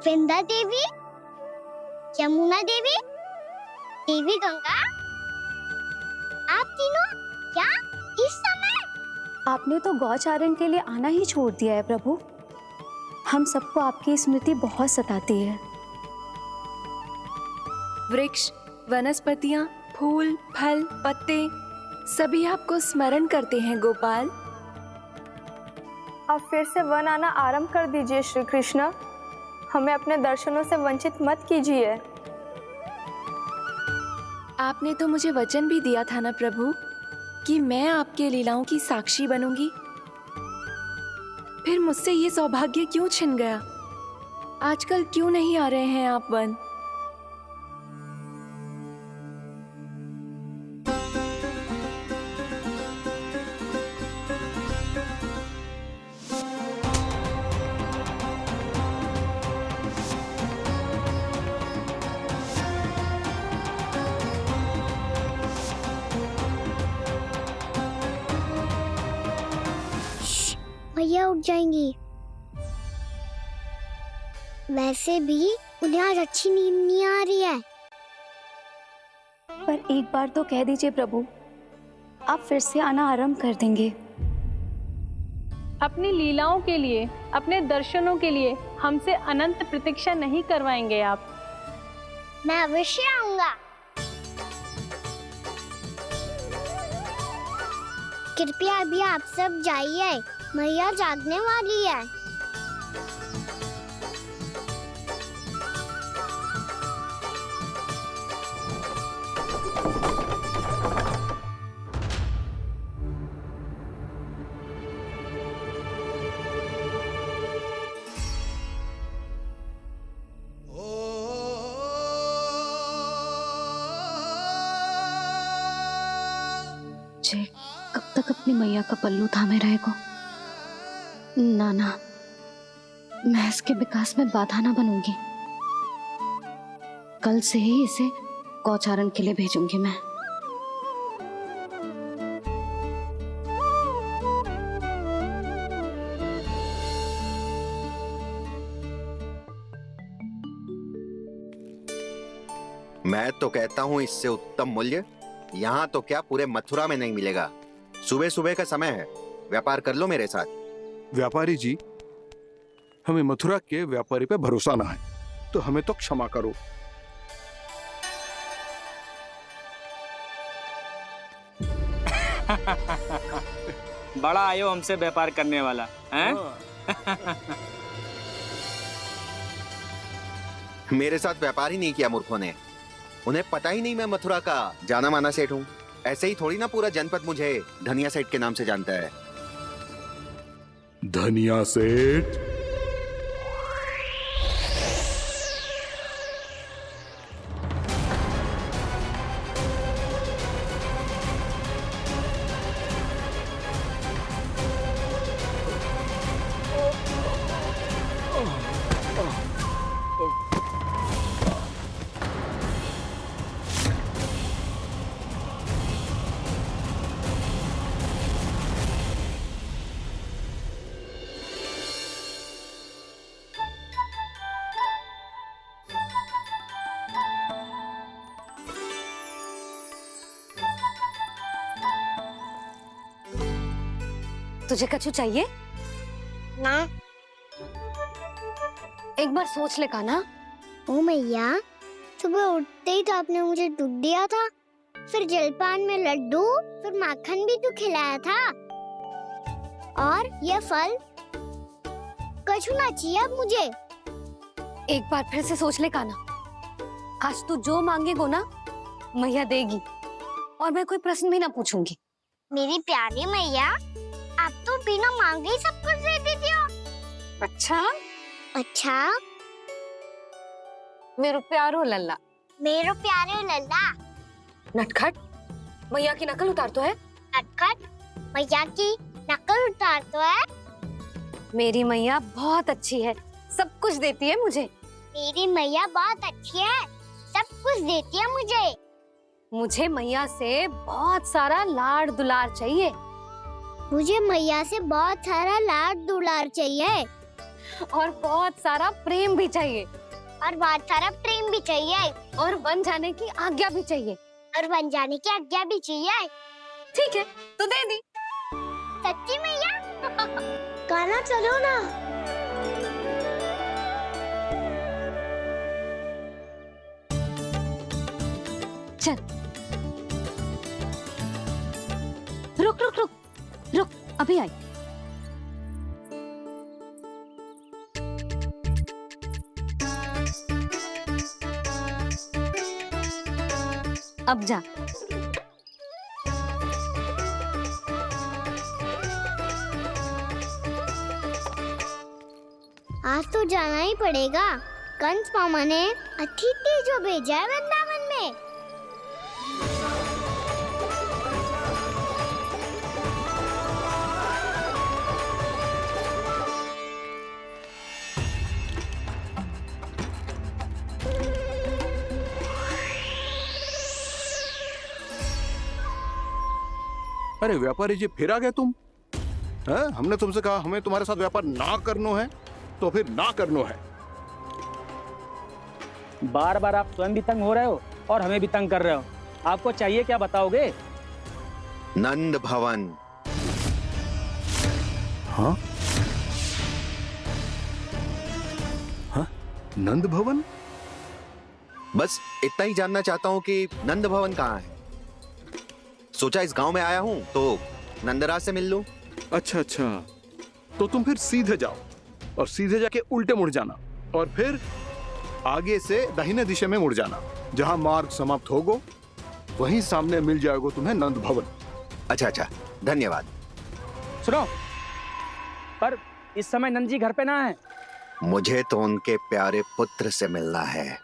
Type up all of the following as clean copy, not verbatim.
विंध्या देवी, यमुना देवी, देवी गंगा, आप तीनों क्या इस समय? आपने तो गौचारण के लिए आना ही छोड़ दिया है प्रभु। हम सबको आपकी स्मृति बहुत सताती है। वृक्ष, वनस्पतियां, फूल, फल, पत्ते सभी आपको स्मरण करते हैं गोपाल। अब फिर से वन आना आरंभ कर दीजिए श्री कृष्ण। हमें अपने दर्शनों से वंचित मत कीजिए। आपने तो मुझे वचन भी दिया था ना प्रभु कि मैं आपके लीलाओं की साक्षी बनूंगी। फिर मुझसे ये सौभाग्य क्यों छिन गया? आजकल क्यों नहीं आ रहे हैं आप वन? भैया उठ जाएंगी। वैसे भी उन्हें आज अच्छी नींद नहीं आ रही है। पर एक बार तो कह दीजिए प्रभु, आप फिर से आना आरंभ कर देंगे। अपनी लीलाओं के लिए, अपने दर्शनों के लिए हमसे अनंत प्रतीक्षा नहीं करवाएंगे आप? मैं अवश्य आऊंगा। कृपया अभी आप सब जाइए, मैया जागने वाली है। जे कब तक अपनी मैया का पल्लू थामे रहेगा? ना ना, मैं इसके विकास में बाधा ना बनूंगी। कल से ही इसे गौचारण के लिए भेजूंगी मैं। मैं तो कहता हूँ इससे उत्तम मूल्य यहाँ तो क्या पूरे मथुरा में नहीं मिलेगा। सुबह सुबह का समय है, व्यापार कर लो मेरे साथ। व्यापारी जी, हमें मथुरा के व्यापारी पे भरोसा ना है, तो हमें तो क्षमा करो। बड़ा आयो हमसे व्यापार करने वाला हैं? मेरे साथ व्यापार ही नहीं किया मूर्खों ने। उन्हें पता ही नहीं मैं मथुरा का जाना माना सेठ हूँ। ऐसे ही थोड़ी ना पूरा जनपद मुझे धनिया सेठ के नाम से जानता है। धनिया सेठ? तुझे कछु चाहिए? ना। एक बार सोच ले कान्हा। ओ मैया, सुबह उठते ही तो आपने मुझे दूध दिया था, फिर जलपान में लड्डू, फिर माखन भी तो खिलाया था। और ये फल कछु ना चाहिए अब मुझे। एक बार फिर से सोच ले कान्हा। आज तू जो मांगेगो ना, मैया देगी, और मैं कोई प्रश्न भी ना पूछूंगी। मेरी प्यारी मैया, आप तो बिना मांगे ही सब कुछ दे देती हो। अच्छा? अच्छा, मेरो प्यारो लल्ला। मेरो प्यारे लल्ला। नटखट, मैया की नकल उतार तो है। नटखट, मैया की नकल उतार तो है। मेरी मैया बहुत अच्छी है, सब कुछ देती है मुझे। मेरी मैया बहुत अच्छी है, सब कुछ देती है मुझे। मुझे मैया से बहुत सारा लाड़ दुलार चाहिए। मुझे मैया से बहुत सारा लाड दुलार चाहिए। और बहुत सारा प्रेम भी चाहिए, और बहुत सारा प्रेम भी चाहिए, और बन जाने की आज्ञा भी चाहिए। और बन जाने की आज्ञा भी चाहिए। ठीक है, तो दे दी। सच्ची मैया? गाना चलो ना। चल, रुक रुक रुक रुक, अभी आई। अब जा। आज तो जाना ही पड़ेगा। कंस मामा ने अतिथि जो भेजा है वृंदावन में। अरे व्यापारी जी, फिर आ गए तुम? हैं? हमने तुमसे कहा हमें तुम्हारे साथ व्यापार ना करनो है, तो फिर ना करनो है। बार बार आप स्वयं भी तंग हो रहे हो और हमें भी तंग कर रहे हो। आपको चाहिए क्या, बताओगे? नंद भवन। हाँ? हाँ? नंद भवन? बस इतना ही जानना चाहता हूँ कि नंद भवन कहाँ है। सोचा इस गांव में आया हूँ तो नंदराज से मिल लूं। अच्छा अच्छा, तो तुम फिर सीधे जाओ और सीधे जाके उल्टे मुड़ जाना, और फिर आगे से दाहिने दिशा में मुड़ जाना। जहां मार्ग समाप्त होगो वहीं सामने मिल जाएगा तुम्हें नंद भवन। अच्छा अच्छा, धन्यवाद। सुनो, पर इस समय नंद जी घर पे ना है। मुझे तो उनके प्यारे पुत्र से मिलना है।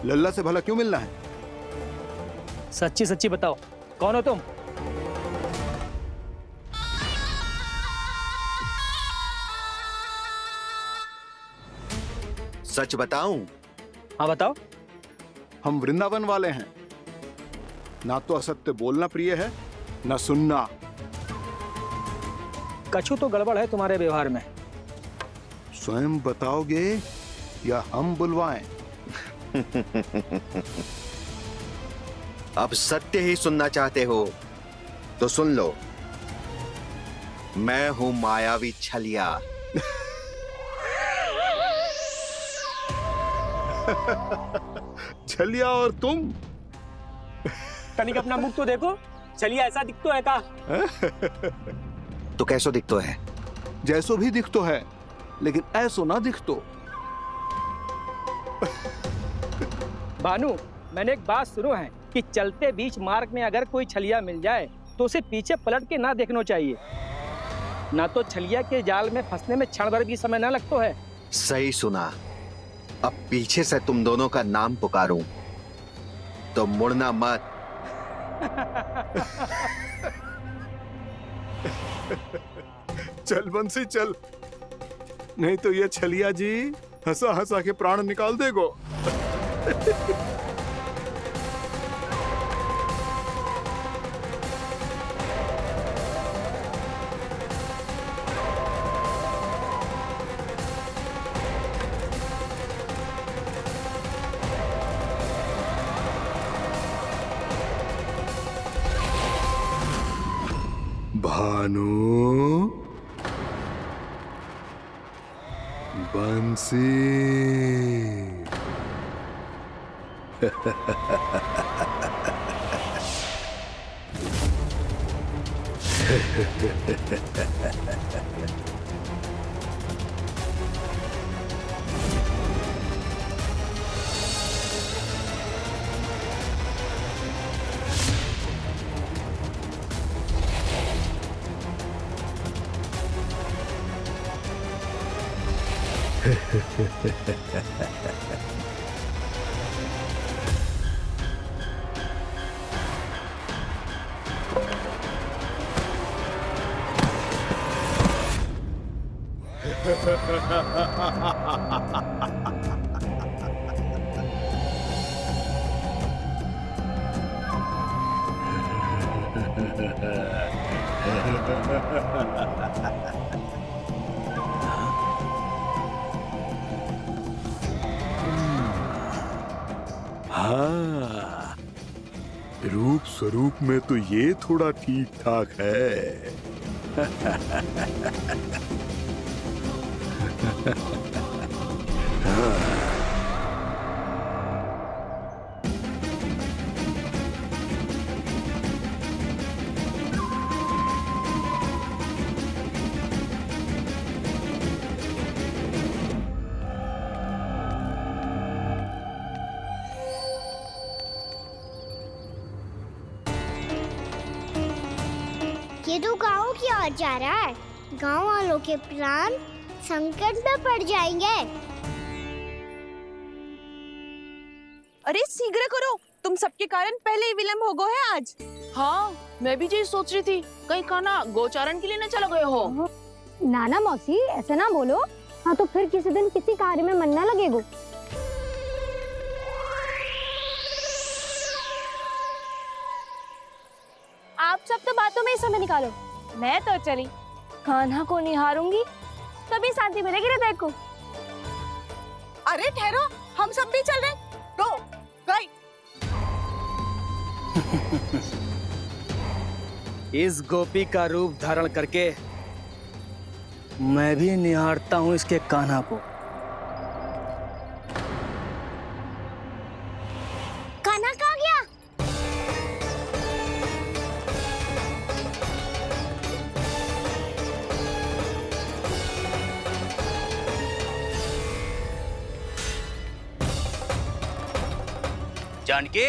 लल्ला से भला क्यों मिलना है? सच्ची सच्ची बताओ, कौन हो तुम? सच बताऊं? हाँ बताओ। हम वृंदावन वाले हैं। ना तो असत्य बोलना प्रिय है, ना सुनना। कछु तो गड़बड़ है तुम्हारे व्यवहार में। स्वयं बताओगे या हम बुलवाएं? अब सत्य ही सुनना चाहते हो तो सुन लो। मैं हूं मायावी छलिया। छलिया और तुम? तनिक अपना मुख तो देखो, चलिए ऐसा दिख तो है का? तो कैसो दिखतो है? जैसो भी दिख तो है, लेकिन ऐसो ना दिख तो। भानु, मैंने एक बात सुनो है कि चलते बीच मार्ग में अगर कोई छलिया मिल जाए तो उसे पीछे पलट के ना देखना चाहिए, ना तो छलिया के जाल में फंसने में क्षण भर भी समय ना लगता है। सही सुना। अब पीछे से तुम दोनों का नाम पुकारूं तो मुड़ना मत। चल बंसी चल, नहीं तो ये छलिया जी हंसा हंसा के प्राण निकाल देगो। भानु, बंसी। हाँ, रूप स्वरूप में तो ये थोड़ा ठीक ठाक है। ये तो गांव की ओर जा रहा है। गांव वालों के प्राण संकट में पड़ जाएंगे। अरे शीघ्र करो, तुम सबके कारण पहले ही विलंब हो गए है आज। हाँ, मैं भी यही सोच रही थी, कहीं खाना गोचारण के लिए न चला गए हो। नाना मौसी ऐसा ना बोलो। हाँ तो फिर किसी दिन किसी कार्य में मन ना लगेगा। आप सब तो बातों में ही समय निकालो। मैं तो चली कान्हा को निहारूंगी, तभी शांति मिलेगी हृदय को। अरे ठहरो, हम सब भी चल रहे। रो, गई। इस गोपी का रूप धारण करके मैं भी निहारता हूँ इसके कान्हा को। कान्हा कहाँ गया? जानकी,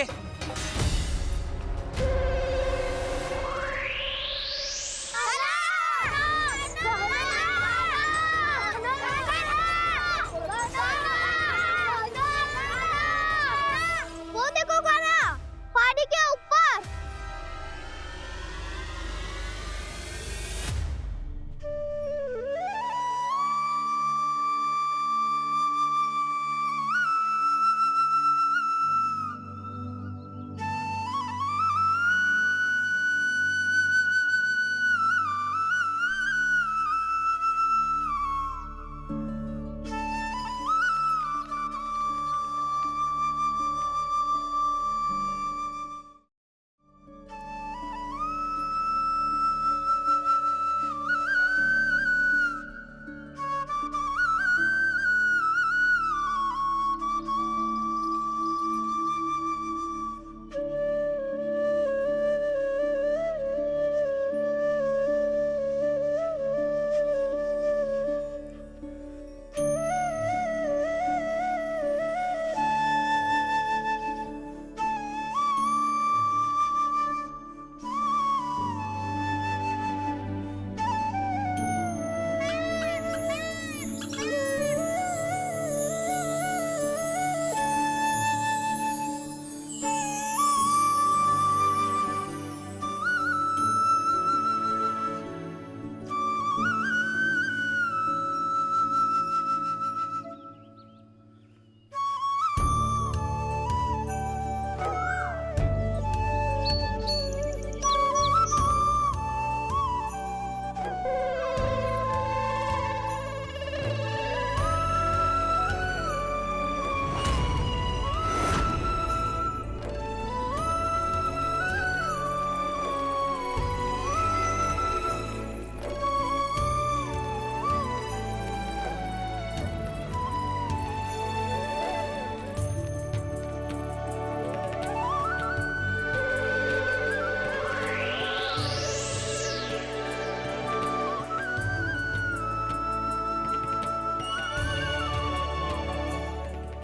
वो देखो कान्हा, पहाड़ी के ऊपर।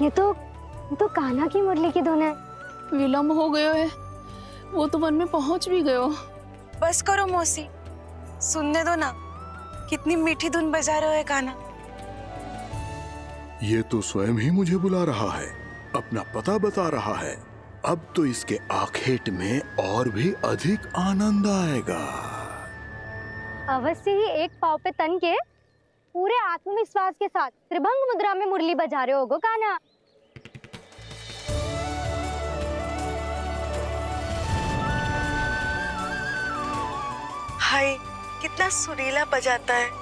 ये तो कान्हा की मुरली की धुन है। विलंब हो गयो है, वो तो वन में पहुंच भी गयो। बस करो मौसी, सुनने दो ना, कितनी मीठी धुन बजा रहे हो कान्हा। ये तो स्वयं ही मुझे बुला रहा है, अपना पता बता रहा है। अब तो इसके आखेट में और भी अधिक आनंद आएगा। अवश्य ही एक पाव पे तन के पूरे आत्मविश्वास के साथ त्रिभंग मुद्रा में मुरली बजा रहे होगो कान्हा। हाय, कितना सुरीला बजाता है।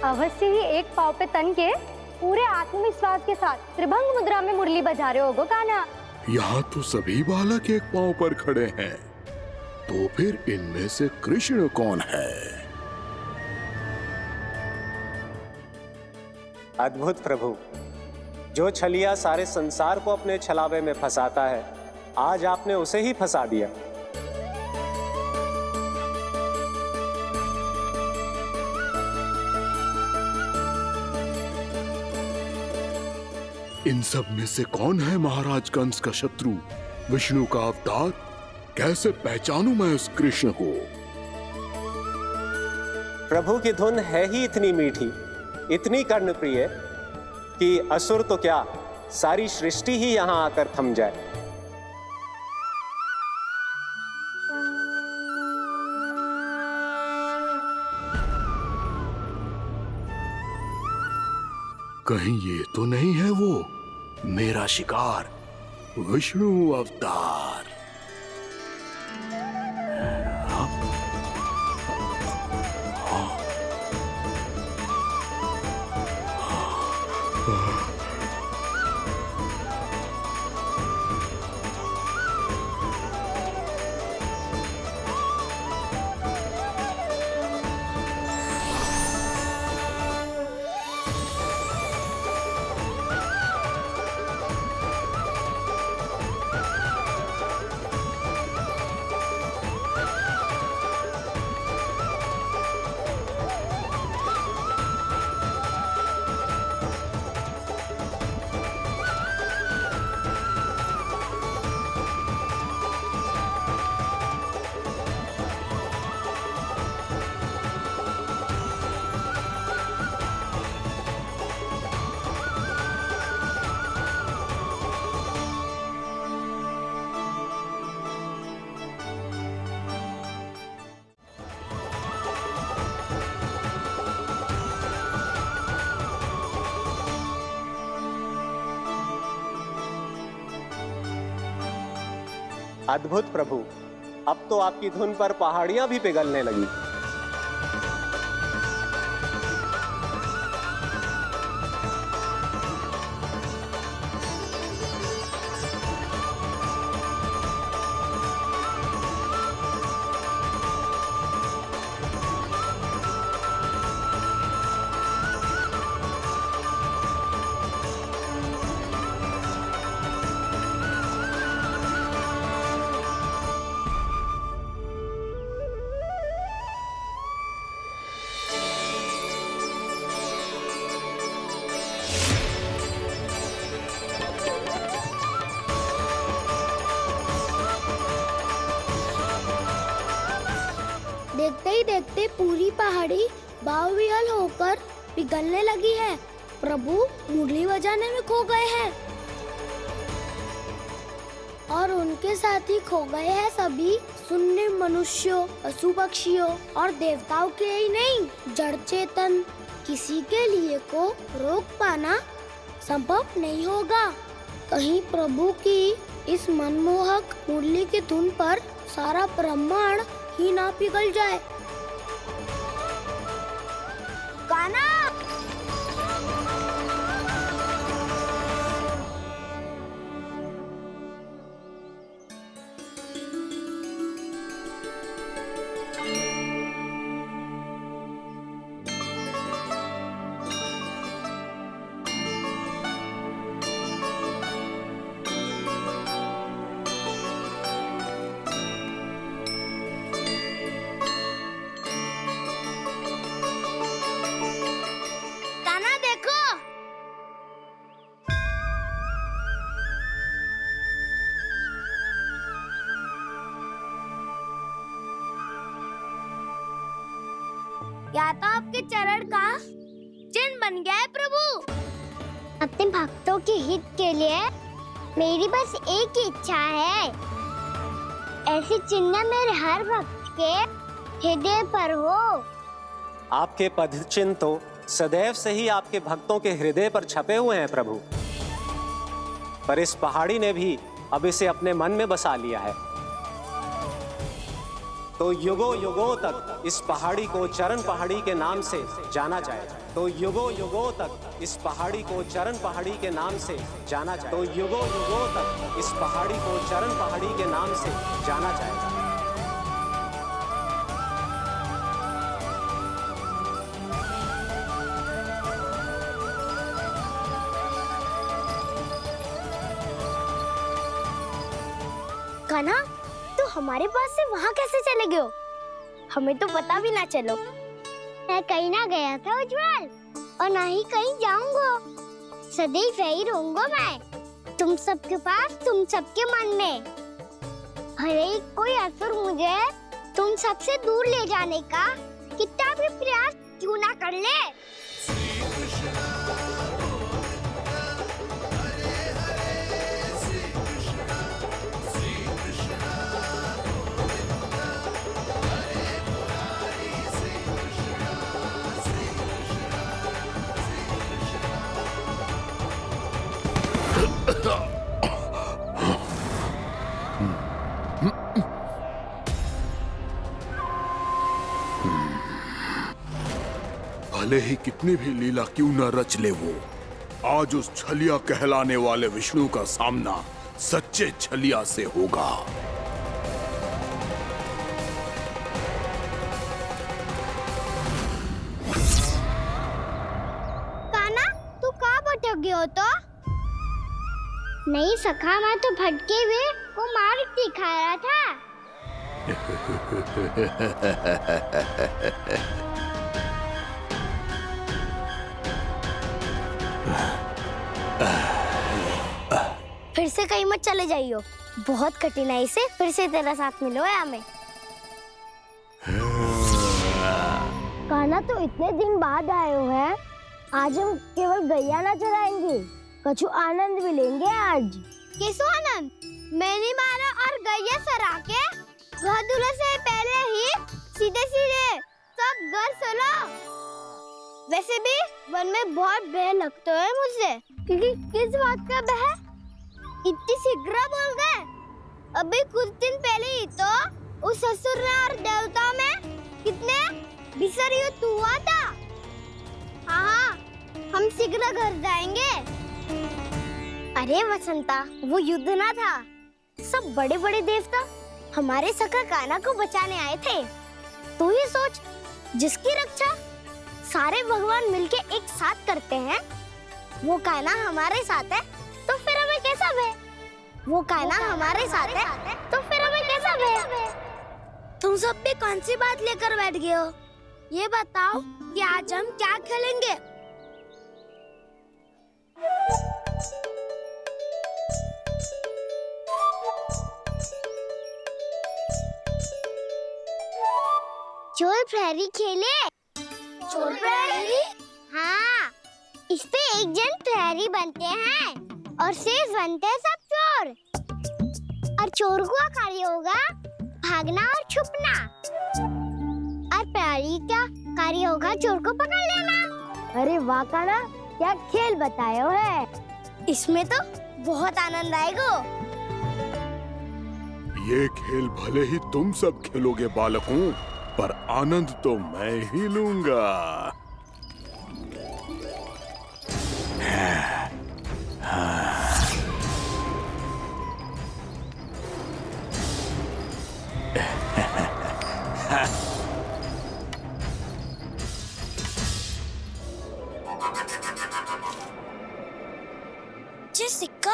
अवश्य ही एक पाव पे तन के पूरे आत्मविश्वास के साथ त्रिभंग मुद्रा में मुरली बजा रहे होगो कान्हा। यहाँ तो सभी बालक एक पांव पर खड़े हैं, तो फिर इनमें से कृष्ण कौन है? अद्भुत प्रभु, जो छलिया सारे संसार को अपने छलावे में फंसाता है, आज आपने उसे ही फंसा दिया। इन सब में से कौन है महाराज कंस का शत्रु, विष्णु का अवतार? कैसे पहचानूं मैं उस कृष्ण को? प्रभु की धुन है ही इतनी मीठी, इतनी कर्णप्रिय कि असुर तो क्या, सारी सृष्टि ही यहां आकर थम जाए। कहीं ये तो नहीं है वो मेरा शिकार, विष्णु अवतार? अद्भुत प्रभु, अब तो आपकी धुन पर पहाड़ियां भी पिघलने लगी। देखते ही देखते पूरी पहाड़ी बावविहल होकर पिघलने लगी है। प्रभु मुरली बजाने में खो गए हैं और उनके साथ ही खो गए हैं सभी सुनने मनुष्यों, पशु पक्षियों और देवताओं के ही नहीं, जड़ चेतन किसी के लिए को रोक पाना संभव नहीं होगा। कहीं प्रभु की इस मनमोहक मुरली की धुन पर सारा ब्रह्मांड ही ना पिघल जाए। गाना या तो आपके चरण का चिन्ह बन गया है प्रभु। अपने भक्तों के हित के लिए मेरी बस एक ही इच्छा है, ऐसे चिन्ह मेरे हर भक्त के हृदय पर हो। आपके पद चिन्ह तो सदैव से ही आपके भक्तों के हृदय पर छपे हुए हैं प्रभु, पर इस पहाड़ी ने भी अब इसे अपने मन में बसा लिया है। तो युगों युगों तक इस पहाड़ी को चरण पहाड़ी के नाम से जाना जाए। तो युगों युगों तक इस पहाड़ी को चरण पहाड़ी के नाम से जाना जाए। तो युगों युगों तक इस पहाड़ी को चरण पहाड़ी के नाम से जाना जाएगा। कान्हा, तो हमारे पास से वहाँ कैसे चले गए हो? हमें तो पता भी ना चलो। मैं कहीं ना गया था उज्जवल, और ना ही कहीं जाऊंगा। सदैव यही रहूंगा मैं, तुम सबके पास, तुम सबके मन में। हर एक कोई असुर मुझे तुम सबसे दूर ले जाने का कितना भी प्रयास क्यों ना कर ले। भले ही कितनी भी लीला क्यों न रच ले वो, आज उस छलिया कहलाने वाले विष्णु का सामना सच्चे छलिया से होगा। कान्हा, तू कहाँ भटक गया हो? तो नहीं सखा, मैं तो भटके हुए को मार्ग दिखा रहा था। फिर से कहीं मत चले जाइयो, बहुत कठिनाई से फिर से तेरा साथ मिलो है हमें। कान्हा, तो इतने दिन बाद आए हो हैं, आज हम केवल गैया ना चराएंगे, कछु आनंद भी लेंगे आज। किसो आनंद? मैंने मारा और गैया सरा के वह दूल्हे से पहले ही सीधे सीधे सब घर चलो। वैसे भी वन में बहुत भय लगता है मुझे, क्योंकि किस बात का भय? इतनी शीघ्र बोल गए। अभी कुछ दिन पहले ही तो उस ससुर और देवता में कितने भीषण युद्ध हुआ था। हाँ, हम शीघ्र घर जाएंगे। अरे वसंता, वो युद्ध ना था, सब बड़े बड़े देवता हमारे सखा कान्हा को बचाने आए थे। तू ही सोच, जिसकी रक्षा सारे भगवान मिलके एक साथ करते हैं, वो कान्हा हमारे साथ है तो फिर हमें कैसा भय? वो कान्हा हमारे साथ है तो फिर हमें कैसा भय? तुम सब भी कौन सी बात लेकर बैठ गए हो? ये बताओ कि आज हम क्या खेलेंगे? चोर प्रहरी खेले। चोर प्रहरी? हाँ, इस पे एक जन प्रहरी बनते हैं और शेष बनते हैं सब चोर। और चोर का कार्य होगा भागना और छुपना, और प्रहरी का कार्य होगा चोर को पकड़ लेना। अरे वाह कान्हा, क्या खेल बताया है। इसमें तो बहुत आनंद आएगा। ये खेल भले ही तुम सब खेलोगे बालकों, पर आनंद तो मैं ही लूंगा। ये सिक्का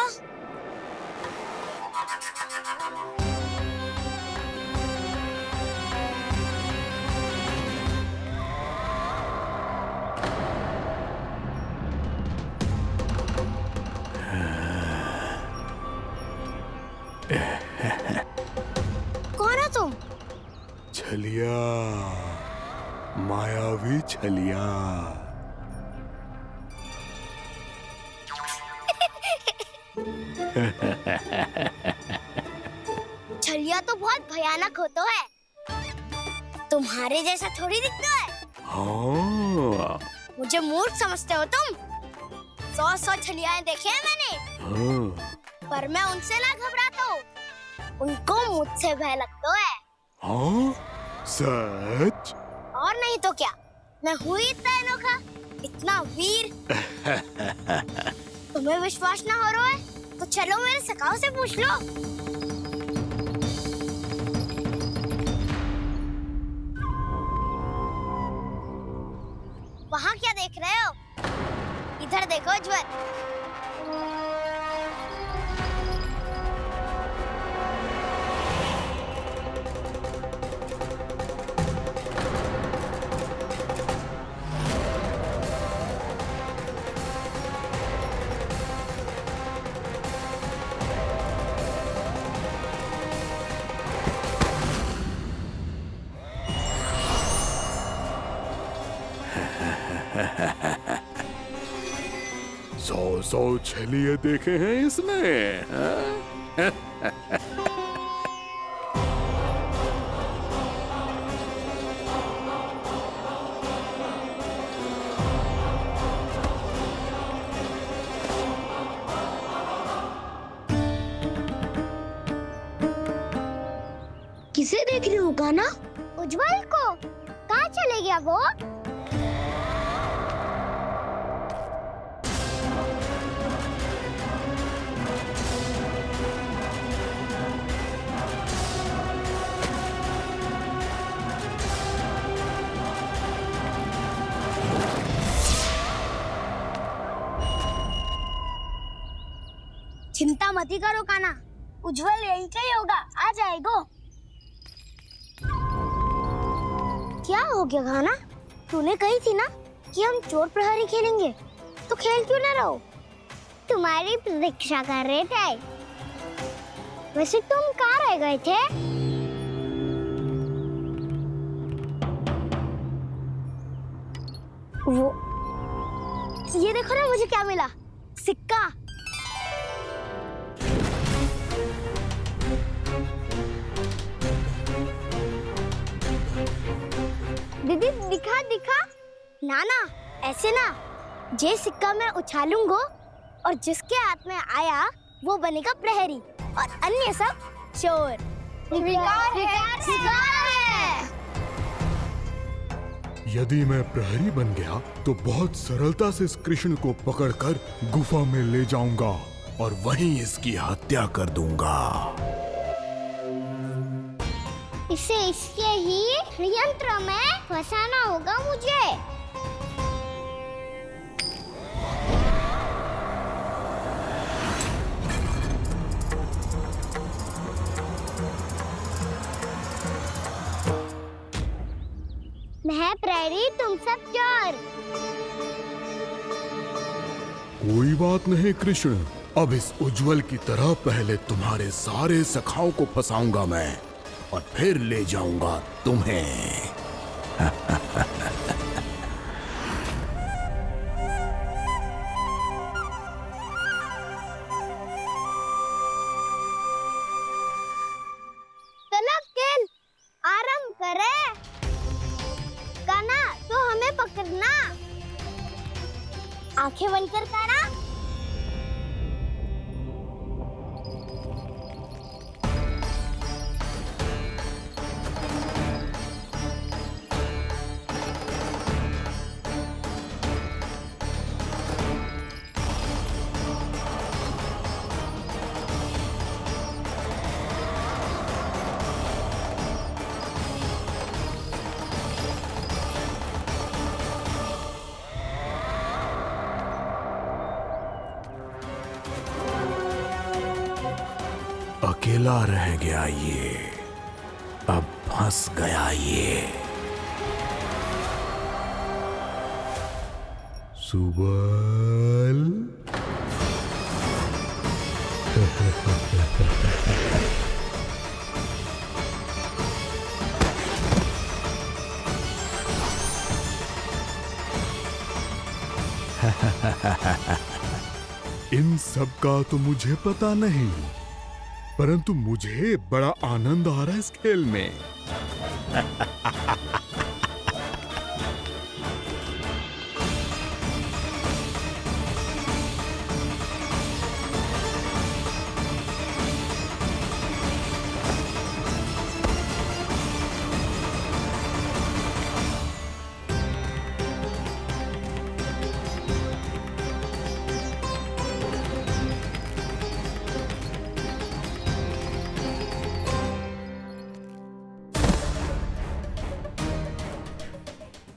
कौन हो तुम? छलिया, मायावी छलिया। छलिया तो बहुत भयानक होता है, तुम्हारे जैसा थोड़ी दिखता है। हाँ। मुझे मूर्ख समझते हो तुम? 100 छलियाएं देखे हैं मैंने। हाँ। पर मैं उनसे ना घबराता हूँ, उनको मुझसे भय लगता है। हाँ? सच? और नहीं तो क्या, मैं हूँ ही इतना अनोखा, इतना वीर। तुम्हें विश्वास ना हो रहा है तो चलो मेरे सखाओं से पूछ लो। वहाँ क्या देख रहे हो? इधर देखो उज्जवल। सौ छलिए देखे हैं इसने। हाँ? किसे देख रही हो कान्हा? उज्जवल को। कहाँ चले गया वो? चिंता मत ही करो कान्हा, उज्जवल यहीं का ही होगा, आ जाएगा। क्या हो गया कान्हा? तूने कही थी ना कि हम चोर प्रहरी खेलेंगे, तो खेल क्यों ना रहो? तुम्हारी प्रतीक्षा कर रहे थे। वैसे तुम कहाँ रह गए थे? वो ये देखो ना, मुझे क्या मिला? सिक्का। दीदी दिखा दिखा। ना ना, ऐसे ना, जे सिक्का मैं उछालूंगा और जिसके हाथ में आया वो बनेगा प्रहरी और अन्य सब चोर स्वीकार है। यदि मैं प्रहरी बन गया तो बहुत सरलता से इस कृष्ण को पकड़कर गुफा में ले जाऊंगा और वहीं इसकी हत्या कर दूंगा। इसे इसके ही यंत्र में फंसाना होगा मुझे। मैं प्रहरी, तुम सब चोर। कोई बात नहीं कृष्ण, अब इस उज्जवल की तरह पहले तुम्हारे सारे सखाओं को फंसाऊंगा मैं और फिर ले जाऊंगा तुम्हें। लेकिन आराम करे काना, तो हमें पकड़ना। आंखें बंद कर काना। अकेला रह गया ये, अब फंस गया ये। सुबल इन सब का तो मुझे पता नहीं, परंतु मुझे बड़ा आनंद आ रहा है इस खेल में।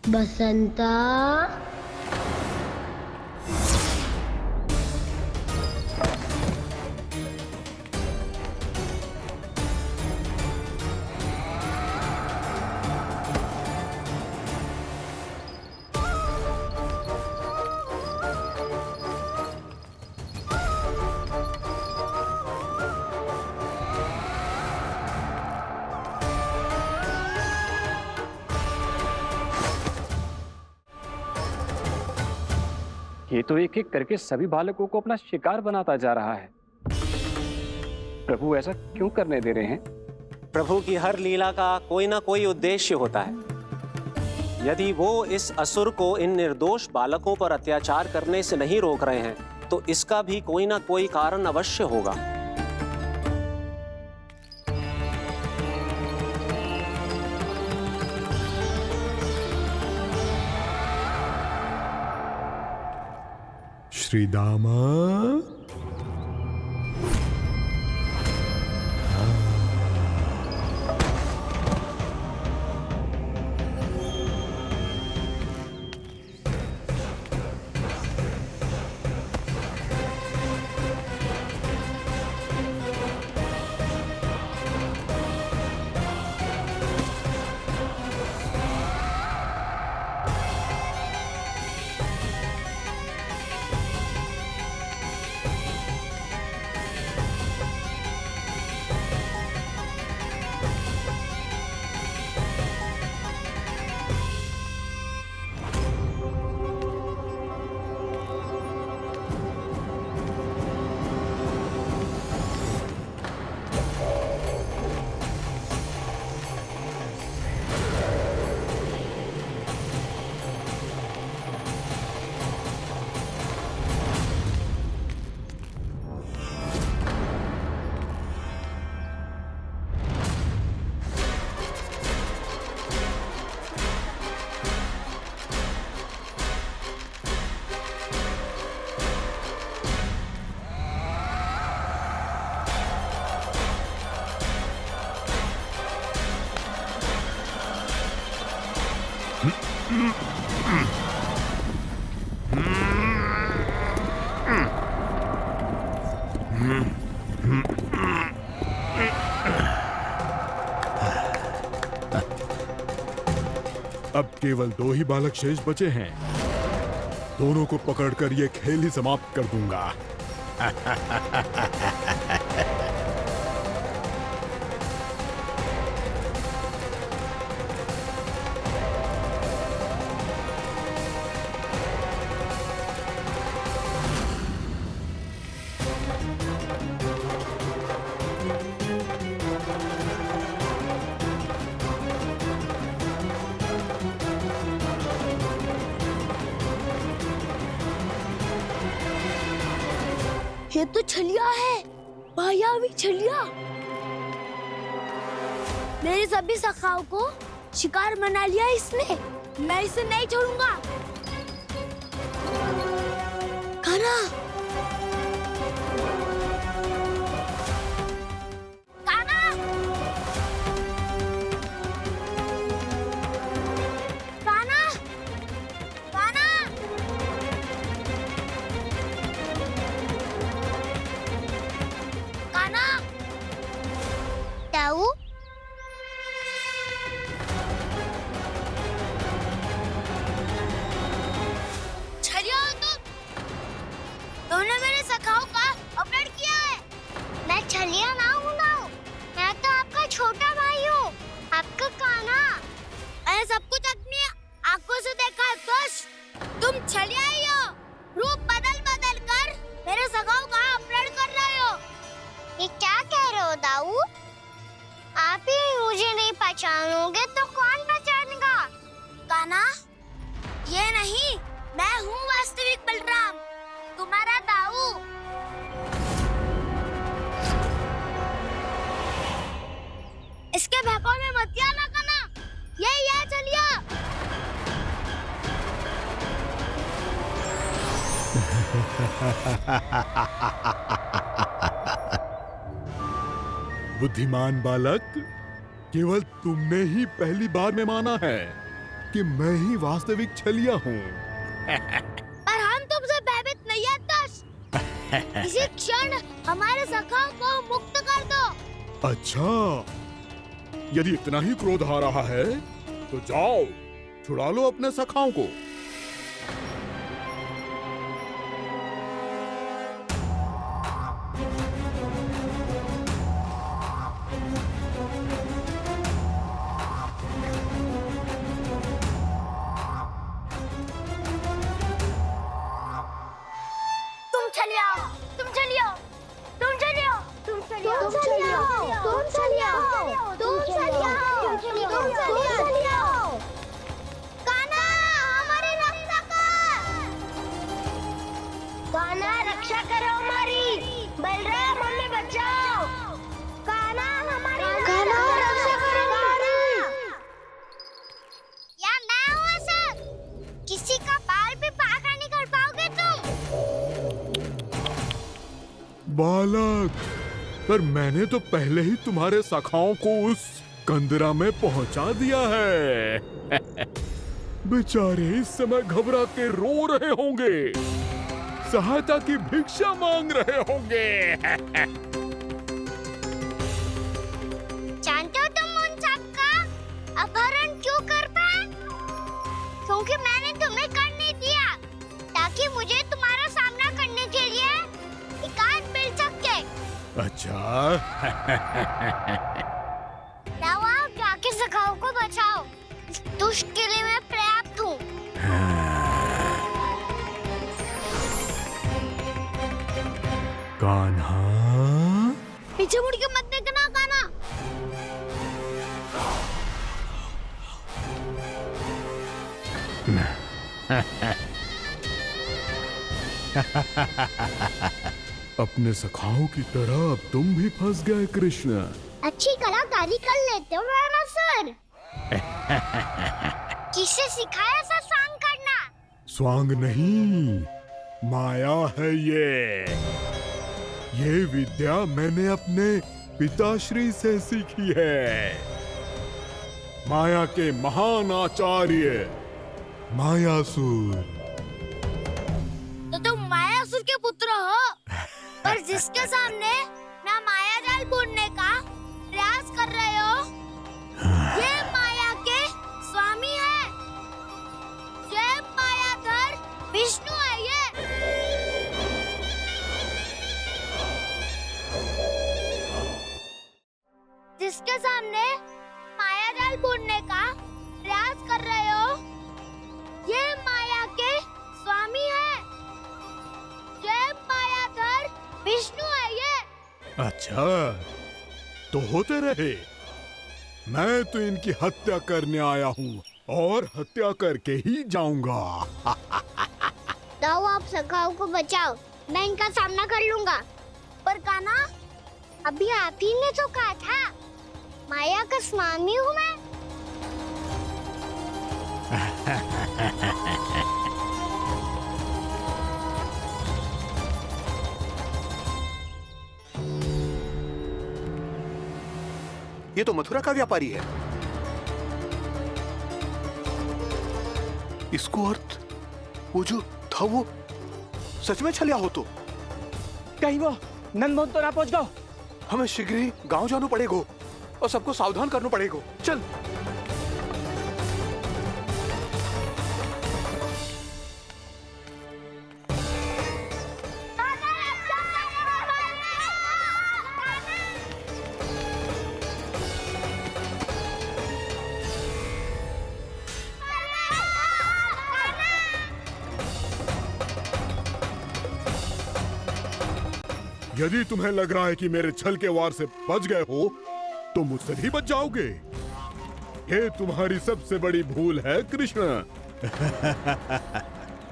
बसंता, ये तो एक एक करके सभी बालकों को अपना शिकार बनाता जा रहा है। प्रभु ऐसा क्यों करने दे रहे हैं? प्रभु की हर लीला का कोई ना कोई उद्देश्य होता है। यदि वो इस असुर को इन निर्दोष बालकों पर अत्याचार करने से नहीं रोक रहे हैं, तो इसका भी कोई ना कोई कारण अवश्य होगा। श्री दामा, केवल 2 ही बालक शेष बचे हैं। दोनों को पकड़कर ये खेल ही समाप्त कर दूंगा। ये तो छलिया है, मायावी छलिया। मेरे सभी सखाओं को शिकार बना लिया इसने। मैं इसे नहीं छोड़ूंगा। कान्हा, कान्हा, कान्हा, कान्हा। कान्हा, दाऊ, छलिया हो तुमने मेरे सखाओं का अपहरण किया है। मैं छलिया ना हूँ दाऊ, मैं तो आपका छोटा भाई हूँ, आपका कान्हा। मैंने सब कुछ अपनी आंखों से देखा है। बस तुम छलिया ही हो। रूप बदल बदल कर मेरे सखाओं का अपहरण कर रहे हो। ये क्या कह रहे हो दाऊ? आप ही मुझे नहीं पहचानोगे तो कौन पहचानेगा? कान्हा, ये नहीं, मैं हूँ वास्तविक बलराम, तुम्हारा दाऊ। इसके भौकाल में मत आना कान्हा, यही है छलिया। बुद्धिमान बालक, केवल तुमने ही पहली बार में माना है कि मैं ही वास्तविक छलिया हूँ। पर हम तुमसे भयभीत नहीं है दस। इसी क्षण हमारे सखाओं को मुक्त कर दो। अच्छा, यदि इतना ही क्रोध आ रहा है तो जाओ, छुड़ा लो अपने सखाओं को। तुम छलिया, तुम छलिया, तुम छलिया, तुम छलिया, तुम छलिया, तुम छलिया, तुम छलिया, तुम छलिया। कान्हा, हमारी रक्षा कर। कान्हा, रक्षा करो हमारी। बलराम, हमें बचाओ। कान्हा, हमारी रक्षा करो हमारी। या मैं हूँ सर, किसी का बाल भी बांका नहीं कर पाओगे तुम। बालक, पर मैंने तो पहले ही तुम्हारे सखाओं को उस कंदरा में पहुंचा दिया है। बेचारे इस समय घबरा के रो रहे होंगे, सहायता की भिक्षा मांग रहे होंगे। जानते हो तुम उन सबका अपहरण क्यों कर पाए? क्योंकि मैंने तुम्हें कर नहीं दिया, ताकि मुझे तुम्हारा सामना करने के लिए एकांत मिल सके। अच्छा। दाऊ, आओ जाके सखाओं को बचाओ। इस दुष्ट के लिए मैं पर्याप्त हूँ। कान्हा, पीछे मुड़ के मत देखना कान्हा। अपने सखाओं की तरह अब तुम भी फंस गए कृष्ण। अच्छी कलाकारी कर लेते हो ना सर। किससे सिखाया ऐसा सांग करना? स्वांग नहीं, माया है ये विद्या मैंने अपने पिताश्री से सीखी है। माया के महान आचार्य मायासुर। तो तुम मायासुर के पुत्र हो, पर जिसके सामने ना माया जाल बुनने का प्रयास कर रहे हो, ये माया के स्वामी है। जिसके सामने माया जाल बुनने का प्रयास कर रहे हो, ये माया के स्वामी है। ये मायाधर विष्णु है ये। अच्छा, तो होते रहे। मैं तो इनकी हत्या करने आया हूँ और हत्या करके ही जाऊंगा। दाऊ, आप सखाओ को बचाओ, मैं इनका सामना कर लूंगा। पर कान्हा, अभी आप ही ने तो कहा था माया का स्वामी हूँ मैं। ये तो मथुरा का व्यापारी है। इसको अर्थ वो जो था वो सच में छलिया हो तो कहीं वो नंदमोहन तो ना पहुंच गओ। हमें शीघ्र ही गांव जाना पड़ेगा और सबको सावधान करना पड़ेगा। चल। यदि तुम्हें लग रहा है कि मेरे छल के वार से बच गए हो, तो मुझसे भी बच जाओगे। ये तुम्हारी सबसे बड़ी भूल है कृष्ण।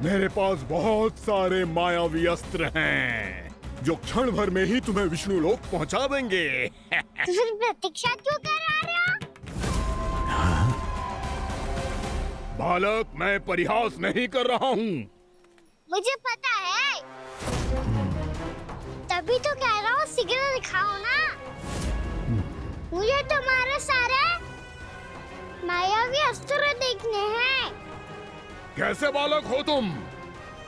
मेरे पास बहुत सारे मायावी अस्त्र हैं, जो क्षण भर में ही तुम्हें विष्णु लोक पहुंचा देंगे। तो फिर प्रतीक्षा क्यों कर रहे हो? बालक, मैं परिहास नहीं कर रहा हूँ। मुझे पता है, तभी तो कह रहा हूँ शीघ्र दिखाओ ना। मुझे तुम्हारे सारे मायावी अस्त्र देखने हैं। कैसे बालक हो तुम?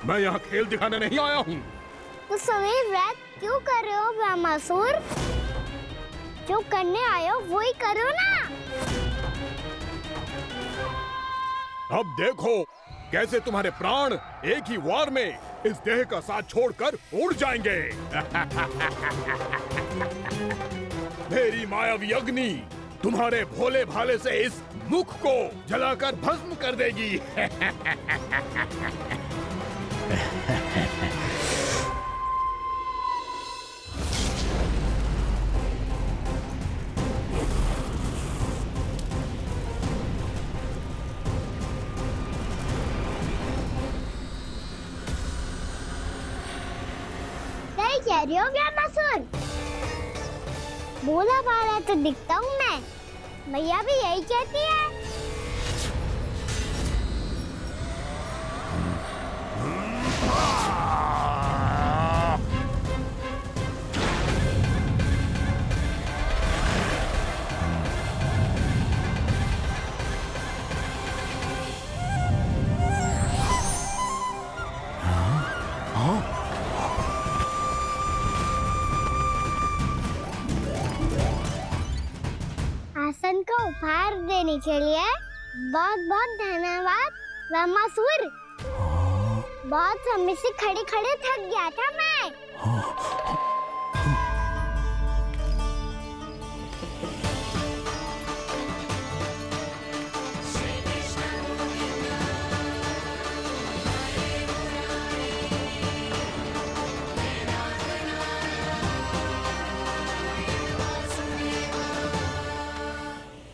मैं यहाँ खेल दिखाने नहीं आया हूँ। उस समय व्रत क्यों कर रहे हो ब्रह्मासुर? जो करने आए हो वो ही करो ना। अब देखो कैसे तुम्हारे प्राण एक ही वार में इस देह का साथ छोड़कर उड़ जाएंगे। मेरी मायावी अग्नि तुम्हारे भोले भाले से इस मुख को जलाकर भस्म कर देगी। कह रही हो ब्रह्मासुर? बोला बाला तो दिखता हूँ मैं। मैया भी यही कहती है। आसन का उपहार देने के लिए बहुत बहुत धन्यवाद ब्रह्मासुर। बहुत समय से खड़े खड़े थक गया था मैं।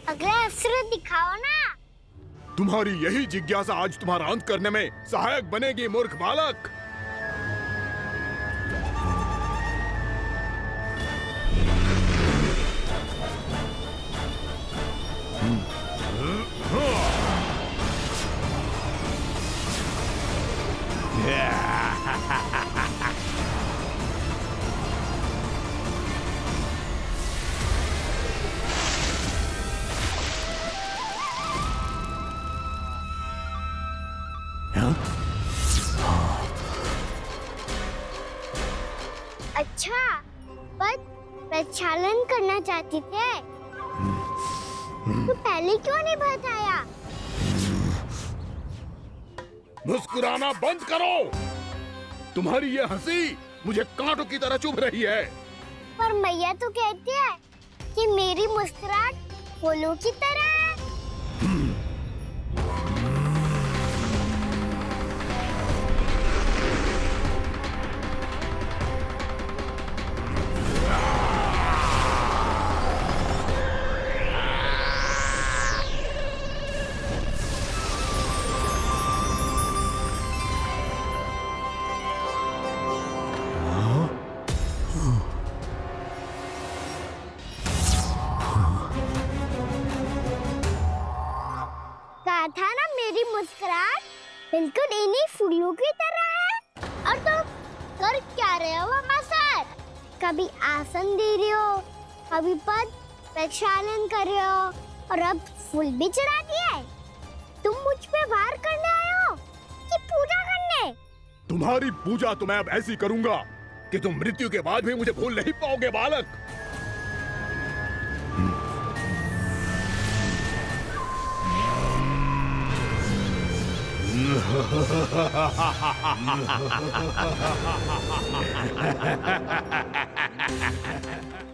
अगला अस्त्र दिखाओ ना। तुम्हारी यही जिज्ञासा आज तुम्हारा अंत करने में सहायक बनेगी मूर्ख बालक। अच्छा, पर प्रक्षालन करना चाहती थे तो पहले क्यों नहीं बताया? मुस्कुराना बंद करो। तुम्हारी ये हंसी मुझे कांटों की तरह चुभ रही है। पर मैया तो कहती है कि मेरी मुस्कुराहट फूलों की तरह है। कहा था ना मेरी मुस्कुराहट बिल्कुल इन्हीं फूलों की तरह है। और तुम कर क्या रहे हो मसर? कभी आसन दे रहे हो, कभी पद प्रक्षालन कर रहे हो और अब फूल भी चढ़ा दिए। तुम मुझ पे वार करने आए हो कि पूजा करने? तुम्हारी पूजा तो मैं अब ऐसी करूंगा कि तुम मृत्यु के बाद भी मुझे भूल नहीं पाओगे बालक।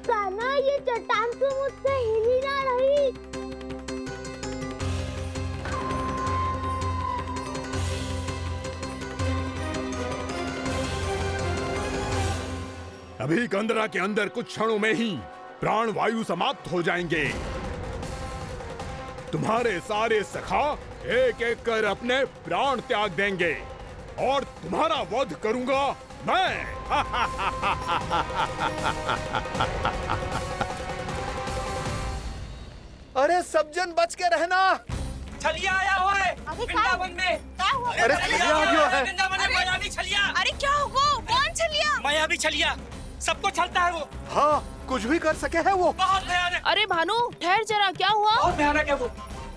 कान्हा, ये चट्टान तो मुझसे हिल ही ना रही। अभी कंदरा के अंदर कुछ क्षणों में ही प्राण वायु समाप्त हो जाएंगे। तुम्हारे सारे सखा एक एक कर अपने प्राण त्याग देंगे और तुम्हारा वध करूंगा मैं। अरे सब जन बच के रहना। छलिया आया हुआ है वृंदावन में। अरे छलिया आ गया है। वृंदावन में मायावी छलिया। अरे क्या होगा? कौन छलिया? मायावी छलिया, सबको छलता है वो। हाँ, कुछ भी कर सके है वो। बहुत भयानक। अरे भानु, ठहर जरा, क्या हुआ? बहुत भयानक है वो,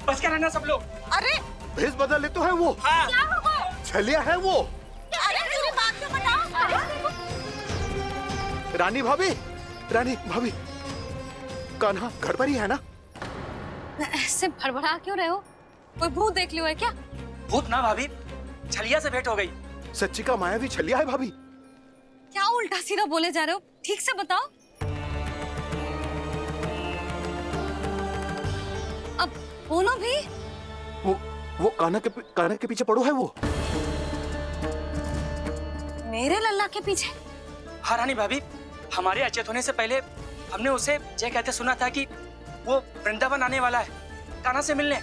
बच के रहना सब लोग। अरे भेष बदल ले तो है वो। हाँ। क्या होगा? छलिया है वो। अरे मेरी बात तो बताओ। रानी भाभी, रानी भाभी, कान्हा घर पर ही है ना? ऐसे भड़बड़ा क्यों रहे हो? कोई भूत देख लियो है क्या? भूत ना भाभी, छलिया से भेंट हो गई। सच्ची का मायावी छलिया है भाभी। क्या उल्टा सीधा बोले जा रहे हो? ठीक से बताओ। अब बोलो भी। वो कान्हा के पीछे पड़ो है वो। मेरे लल्ला के पीछे? हाँ रानी भाभी, हमारे अचेत होने से पहले हमने उसे ये कहते सुना था कि वो वृंदावन आने वाला है कान्हा से मिलने।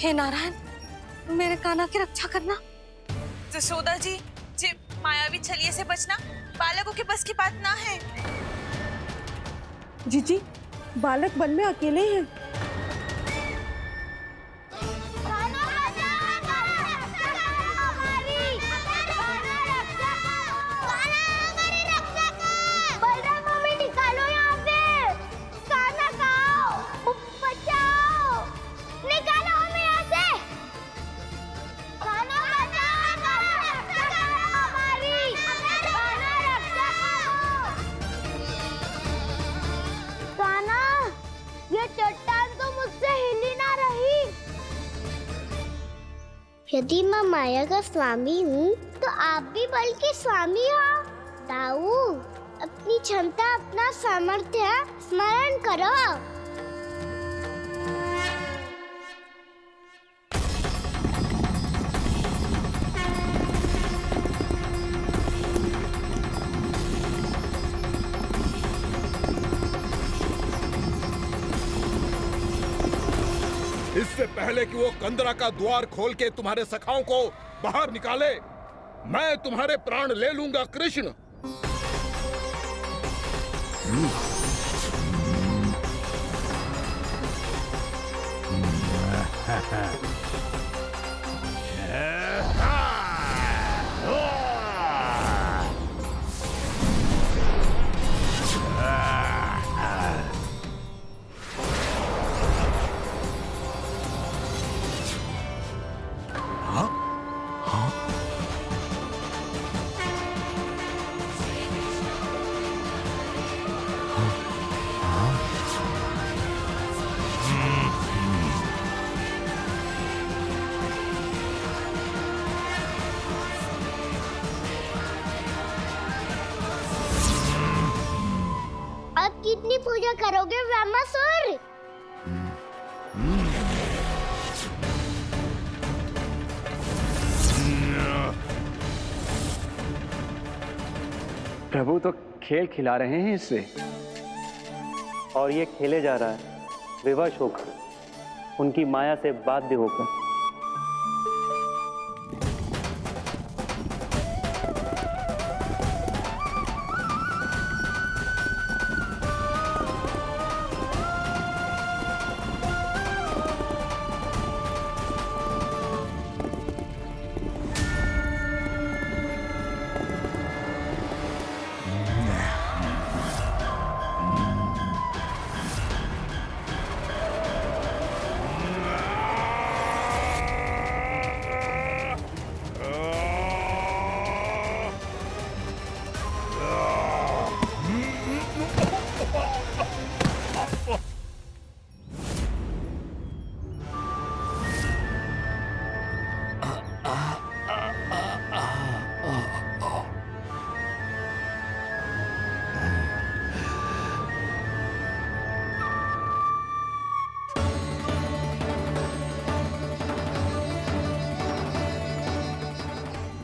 हे नारायण, मेरे कान्हा की रक्षा करना। जसोदा जी, मायावी छलिए से बचना बालकों के बस की बात ना है। जीजी, बालक वन में अकेले हैं। यदि मैं माया का स्वामी हूँ तो आप भी बल के स्वामी हो। दाऊ, अपनी क्षमता, अपना सामर्थ्य स्मरण करो। इससे पहले कि वो कंदरा का द्वार खोल के तुम्हारे सखाओं को बाहर निकाले, मैं तुम्हारे प्राण ले लूंगा कृष्ण। पूजा करोगे व्यामासुर? प्रभु तो खेल खिला रहे हैं इससे, और ये खेले जा रहा है विवश होकर, उनकी माया से बाध्य होकर।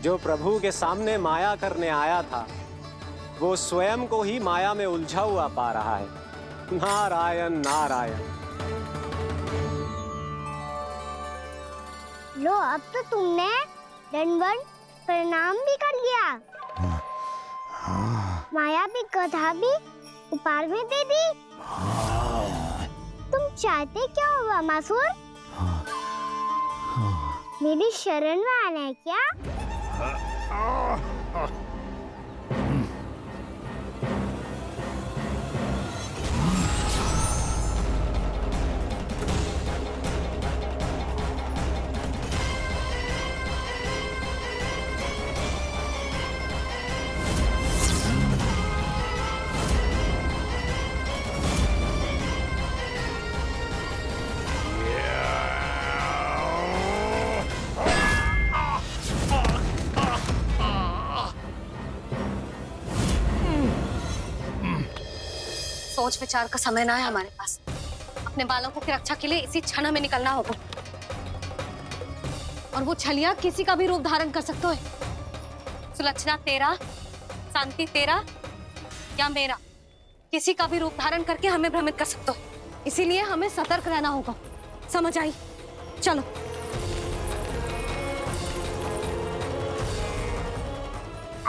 जो प्रभु के सामने माया करने आया था, वो स्वयं को ही माया में उलझा हुआ पा रहा है। नारायण नारायण। लो, अब तो तुमने दंडवत प्रणाम भी कर लिया, माया भी कथा भी उपहार में दे दी। तुम चाहते क्या हो व्यामासुर? मेरी शरण में आना है क्या? सोच विचार का समय ना है हमारे पास। अपने बालकों की रक्षा के लिए इसी क्षण हमें निकलना होगा। और वो छलिया किसी का भी रूप धारण कर सकते है। सुलक्षणा तेरा, शांति तेरा या मेरा, किसी का भी रूप धारण करके हमें भ्रमित कर सकते हो। इसीलिए हमें सतर्क रहना होगा। समझ आई? चलो।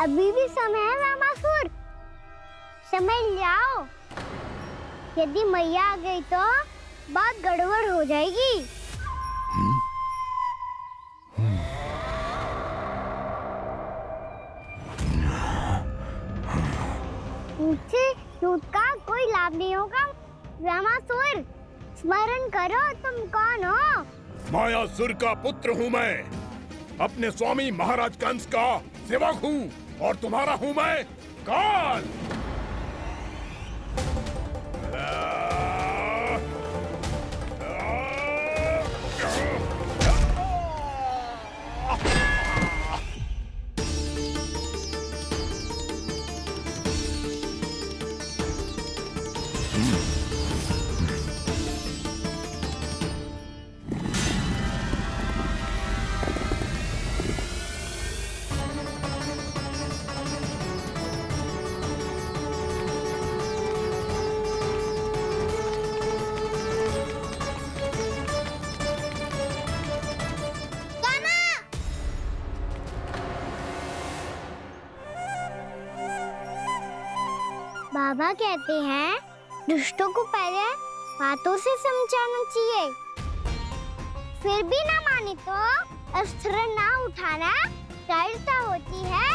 अभी भी समय है व्यामासुर, समझ जाओ। यदि मैया आ गई तो बात गड़बड़ हो जाएगी। मुझसे झूठ का कोई लाभ नहीं होगा। व्यामासुर, स्मरण करो तुम कौन हो। मायासुर का पुत्र हूँ मैं, अपने स्वामी महाराज कंस का सेवक हूँ, और तुम्हारा हूँ मैं काल। बाबा कहते हैं दुष्टों को पहले बातों से समझाना चाहिए, फिर भी ना माने तो अस्त्र ना उठाना दृढ़ता होती है।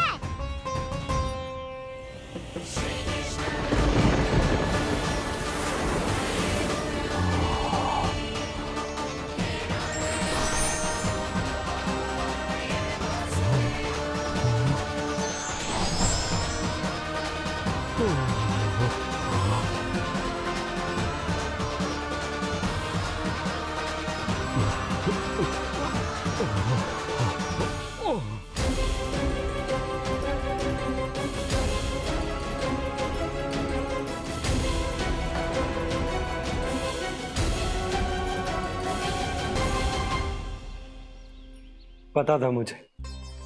पता था मुझे,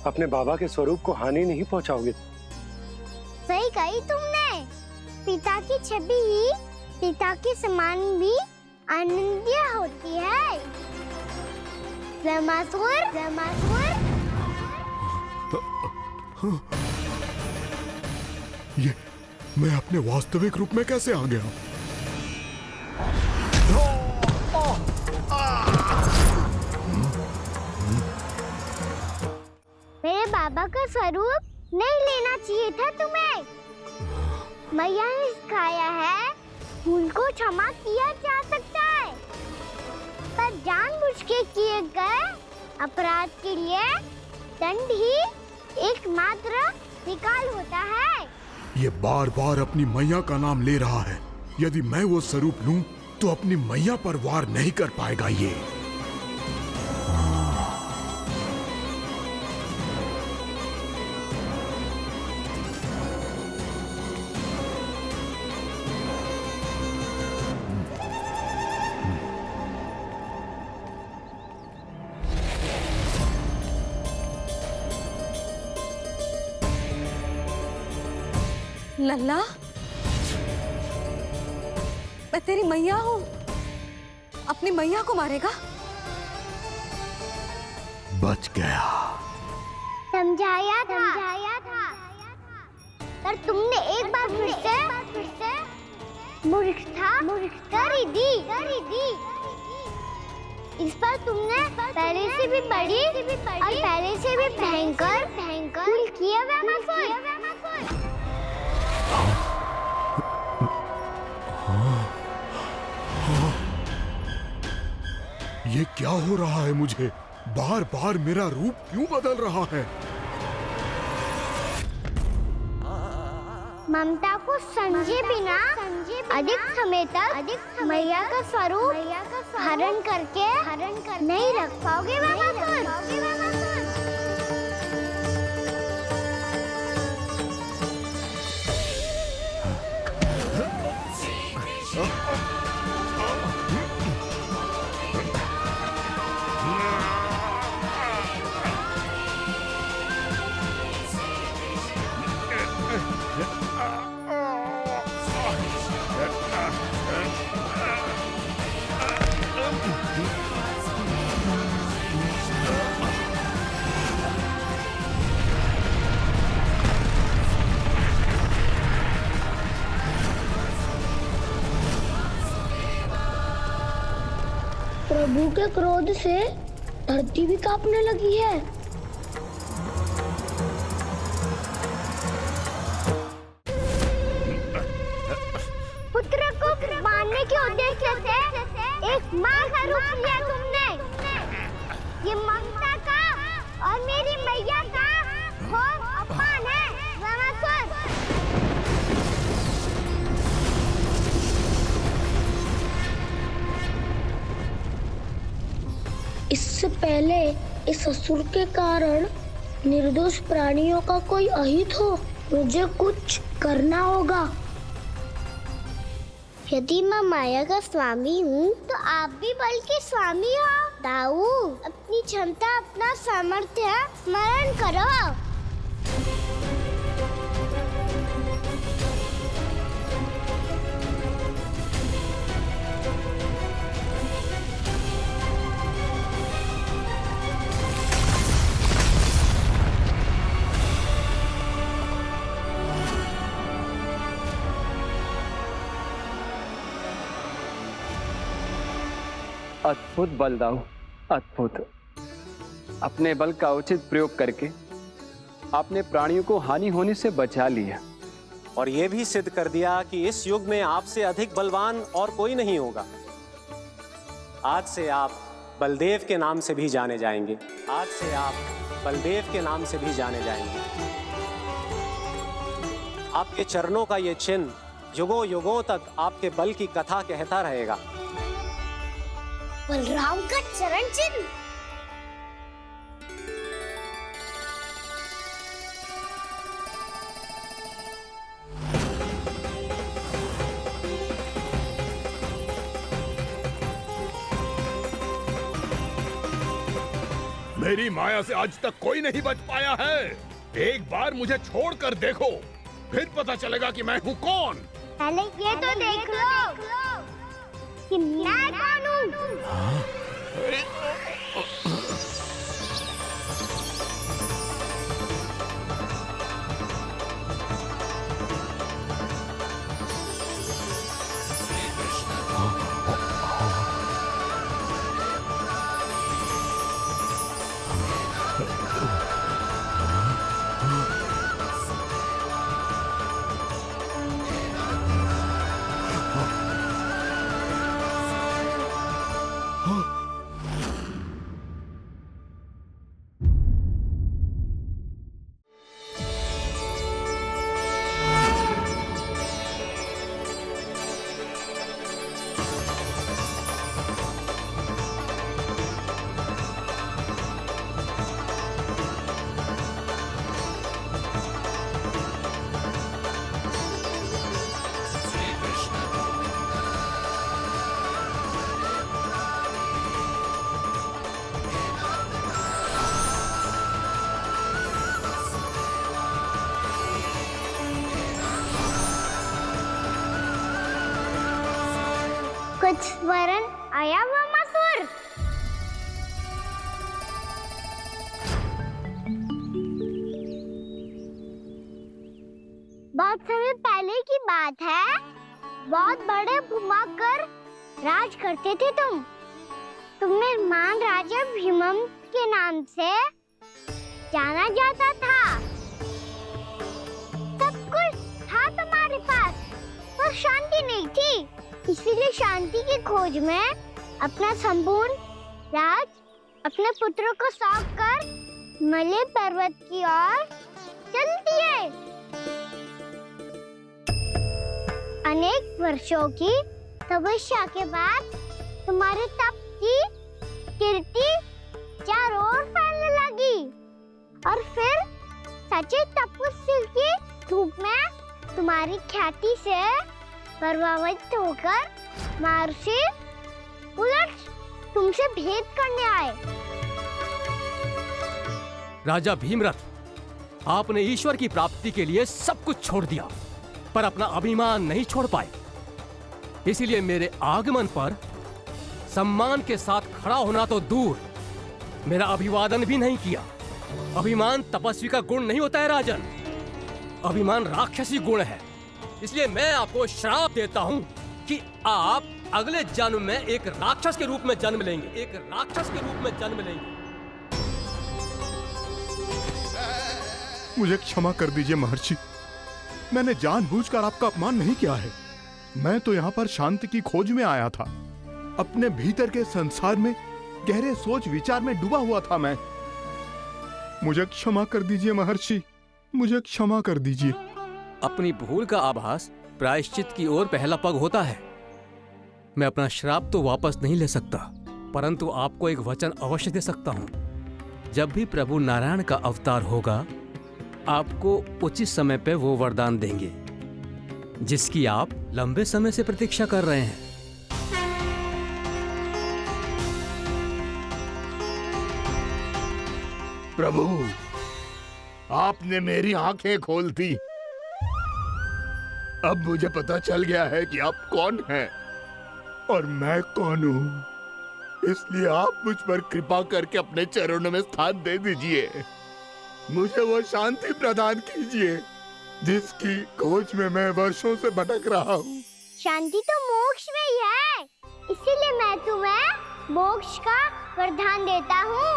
अपने बाबा के स्वरूप को हानि नहीं पहुंचाओगे। सही कही तुमने। पिता की छवि ही पिता के समान भी आनंदीय होती है। ब्रह्मासुर, ब्रह्मासुर। ये मैं अपने वास्तविक रूप में कैसे आ गया? मेरे बाबा का स्वरूप नहीं लेना चाहिए था तुम्हें। मैया ने सिखाया है भूल को क्षमा किया जा सकता है, पर जानबूझ के किए गए अपराध के लिए दंड ही एकमात्र निकाल होता है। ये बार बार अपनी मैया का नाम ले रहा है। यदि मैं वो स्वरूप लूं तो अपनी मैया पर वार नहीं कर पाएगा ये। लल्ला, मैं तेरी मैया हूँ, अपनी मैया को मारेगा? बच गया। समझाया था, पर तुमने एक बार फिर से मूर्खता कर ही दी। इस पर तुमने पहले से भी बड़ी और पहले से भी भयंकर भूल किया ब्रह्मासुर। ये क्या हो रहा है मुझे? बार बार मेरा रूप क्यों बदल रहा है? ममता को समझे बिना अधिक समय तक मैया का स्वरूप हरण करके नहीं रख पाओगे ब्रह्मासुर। प्रभु के क्रोध से धरती भी कांपने लगी है। पुत्र को मारने के उद्देश्य से एक माँ का रूप लिया तुमने। ये ममता का और मेरी मैया का घोर अपमान है ब्रह्मासुर। इससे पहले इस असुर के कारण निर्दोष प्राणियों का कोई अहित हो, मुझे कुछ करना होगा। यदि मैं माया का स्वामी हूँ तो आप भी बल के स्वामी हो। दाऊ, अपनी क्षमता, अपना सामर्थ्य स्मरण करो। अद्भुत बल दाऊ, अद्भुत। अपने बल का उचित प्रयोग करके आपने प्राणियों को हानि होने से बचा लिया और ये भी सिद्ध कर दिया कि इस युग में आपसे अधिक बलवान और कोई नहीं होगा। आज से आप बलदेव के नाम से भी जाने जाएंगे। आज से आप बलदेव के नाम से भी जाने जाएंगे। आपके चरणों का ये चिन्ह युगों युगों तक आपके बल की कथा कहता रहेगा। बलराम का चरण चिन्ह। मेरी माया से आज तक कोई नहीं बच पाया है। एक बार मुझे छोड़कर देखो, फिर पता चलेगा कि मैं हूँ कौन। पहले ये तो देख लो कि मैं कौन हूँ। कुछ वरन आया वामासुर। बहुत समय पहले की बात है, बहुत बड़े भूमाकर राज करते थे तुम्हें महान राजा भीमम के नाम से जाना जाता था। सब कुछ था तुम्हारे पास, पर शांति नहीं थी। इसीलिए शांति की खोज में अपना संपूर्ण राज अपने पुत्रों को सौंप कर मलय पर्वत की ओर चल दिए। अनेक वर्षों की तपस्या के बाद तुम्हारे तप की कीर्ति चारों ओर फैलने लगी और फिर सच्चे तपस्वी के रूप में तुम्हारी ख्याति से प्रभावित होकर महर्षि उलट तुमसे भेंट करने आए। राजा भीमरथ, आपने ईश्वर की प्राप्ति के लिए सब कुछ छोड़ दिया, पर अपना अभिमान नहीं छोड़ पाए। इसीलिए मेरे आगमन पर सम्मान के साथ खड़ा होना तो दूर, मेरा अभिवादन भी नहीं किया। अभिमान तपस्वी का गुण नहीं होता है राजन, अभिमान राक्षसी गुण है। इसलिए मैं आपको श्राप देता हूँ कि आप अगले जन्म में एक राक्षस के रूप में जन्म लेंगे, एक राक्षस के रूप में जन्म लेंगे। मुझे क्षमा कर दीजिए महर्षि, मैंने जानबूझकर आपका अपमान नहीं किया है। मैं तो यहाँ पर शांति की खोज में आया था। अपने भीतर के संसार में गहरे सोच विचार में डूबा हुआ था मैं। मुझे क्षमा कर दीजिए महर्षि, मुझे क्षमा कर दीजिए। अपनी भूल का आभास प्रायश्चित की ओर पहला पग होता है। मैं अपना श्राप तो वापस नहीं ले सकता, परंतु आपको एक वचन अवश्य दे सकता हूँ। जब भी प्रभु नारायण का अवतार होगा, आपको उचित समय पे वो वरदान देंगे जिसकी आप लंबे समय से प्रतीक्षा कर रहे हैं। प्रभु, आपने मेरी आंखें खोल दी। अब मुझे पता चल गया है कि आप कौन हैं और मैं कौन हूँ। इसलिए आप मुझ पर कृपा करके अपने चरणों में स्थान दे दीजिए। मुझे वो शांति प्रदान कीजिए जिसकी खोज में मैं वर्षों से भटक रहा हूँ। शांति तो मोक्ष में ही है, इसीलिए मैं तुम्हें मोक्ष का वरदान देता हूँ।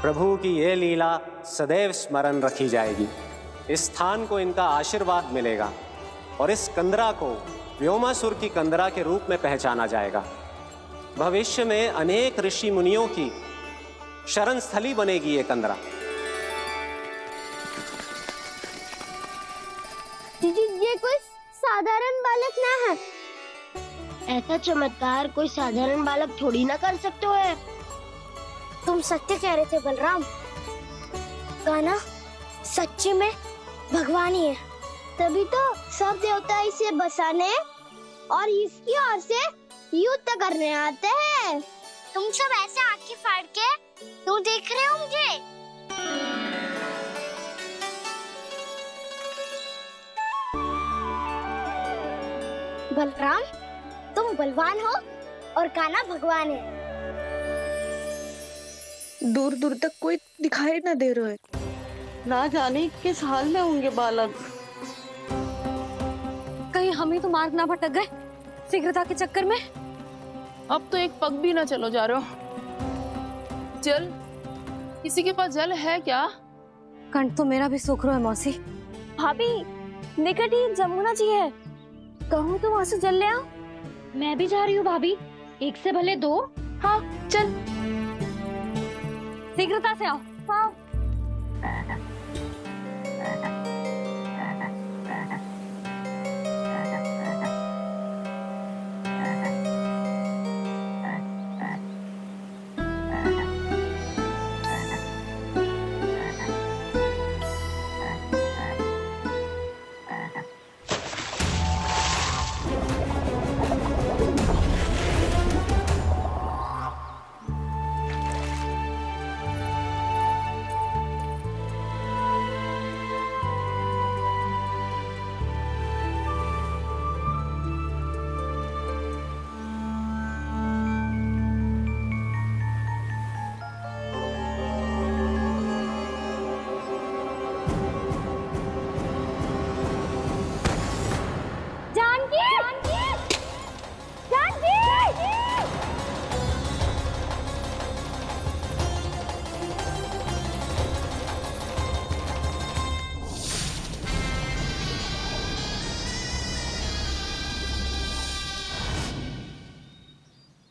प्रभु की ये लीला सदैव स्मरण रखी जाएगी। इस स्थान को इनका आशीर्वाद मिलेगा और इस कंदरा को व्योमासुर की कंदरा के रूप में पहचाना जाएगा। भविष्य में अनेक ऋषि मुनियों की शरण स्थली बनेगी ये कंदरा। ये कोई साधारण बालक ना है। ऐसा चमत्कार कोई साधारण बालक थोड़ी ना कर सकते है। तुम सत्य कह रहे थे बलराम। कान्हा सच्ची में भगवान ही है। तभी तो सब देवता इसे बसाने और इसकी ओर से युद्ध करने आते हैं। तुम सब ऐसे आंखें फाड़ के क्यों देख रहे हो मुझे? बलराम, तुम बलवान हो और कान्हा भगवान है। दूर दूर तक कोई दिखाई ना दे रहा है। ना जाने किस हाल में होंगे बालक। कहीं हम ही तो मार्ग ना भटक गए शीघ्रता के चक्कर में। अब तो एक पग भी ना चलो जा रहे हो। जल, किसी के पास जल है क्या? कंठ तो मेरा भी सूख रहा है मौसी। भाभी, निकट ही जमुना जी है, कहूँ तो वहाँ से जल ले आओ। मैं भी जा रही हूँ भाभी, एक से भले दो। हाँ चल, शीघ्रता से आओ। हाँ।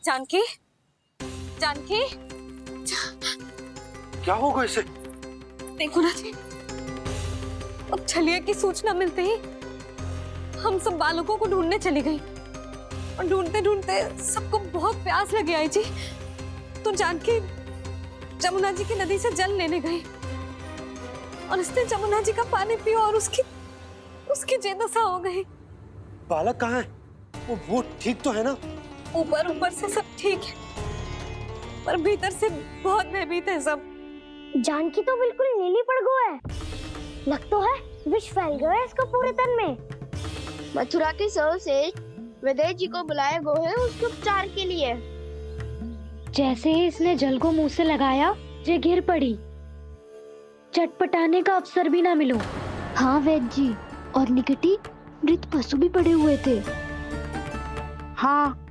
जानकी, जानकी, क्या होगा इसे? देखो ना जी, अब छलिया की सूचना मिलते ही हम सब बालकों को ढूंढने चली गई और ढूंढते ढूंढते सबको बहुत प्यास लगी आई जी। तो जानकी जमुना जी की नदी से जल लेने गई और उसने जमुना जी का पानी पिया और उसकी जेदशा हो गई। बालक कहाँ है? वो ठीक तो है ना? ऊपर से सब ठीक है, पर भीतर से बहुत भयभीत है सब। जानकी तो बिल्कुल नीली पड़ गई है। लग तो है विष फैल गया है इसको पूरे तन में। मथुरा के सर्वश्रेष्ठ वैद्य जी को बुलाए गए हैं उसके उपचार के लिए। जैसे ही इसने जल को मुंह से लगाया, ये गिर पड़ी। चटपटाने का अवसर भी ना मिलो। हाँ वैद्य जी, और निकटी मृत पशु भी पड़े हुए थे। हाँ,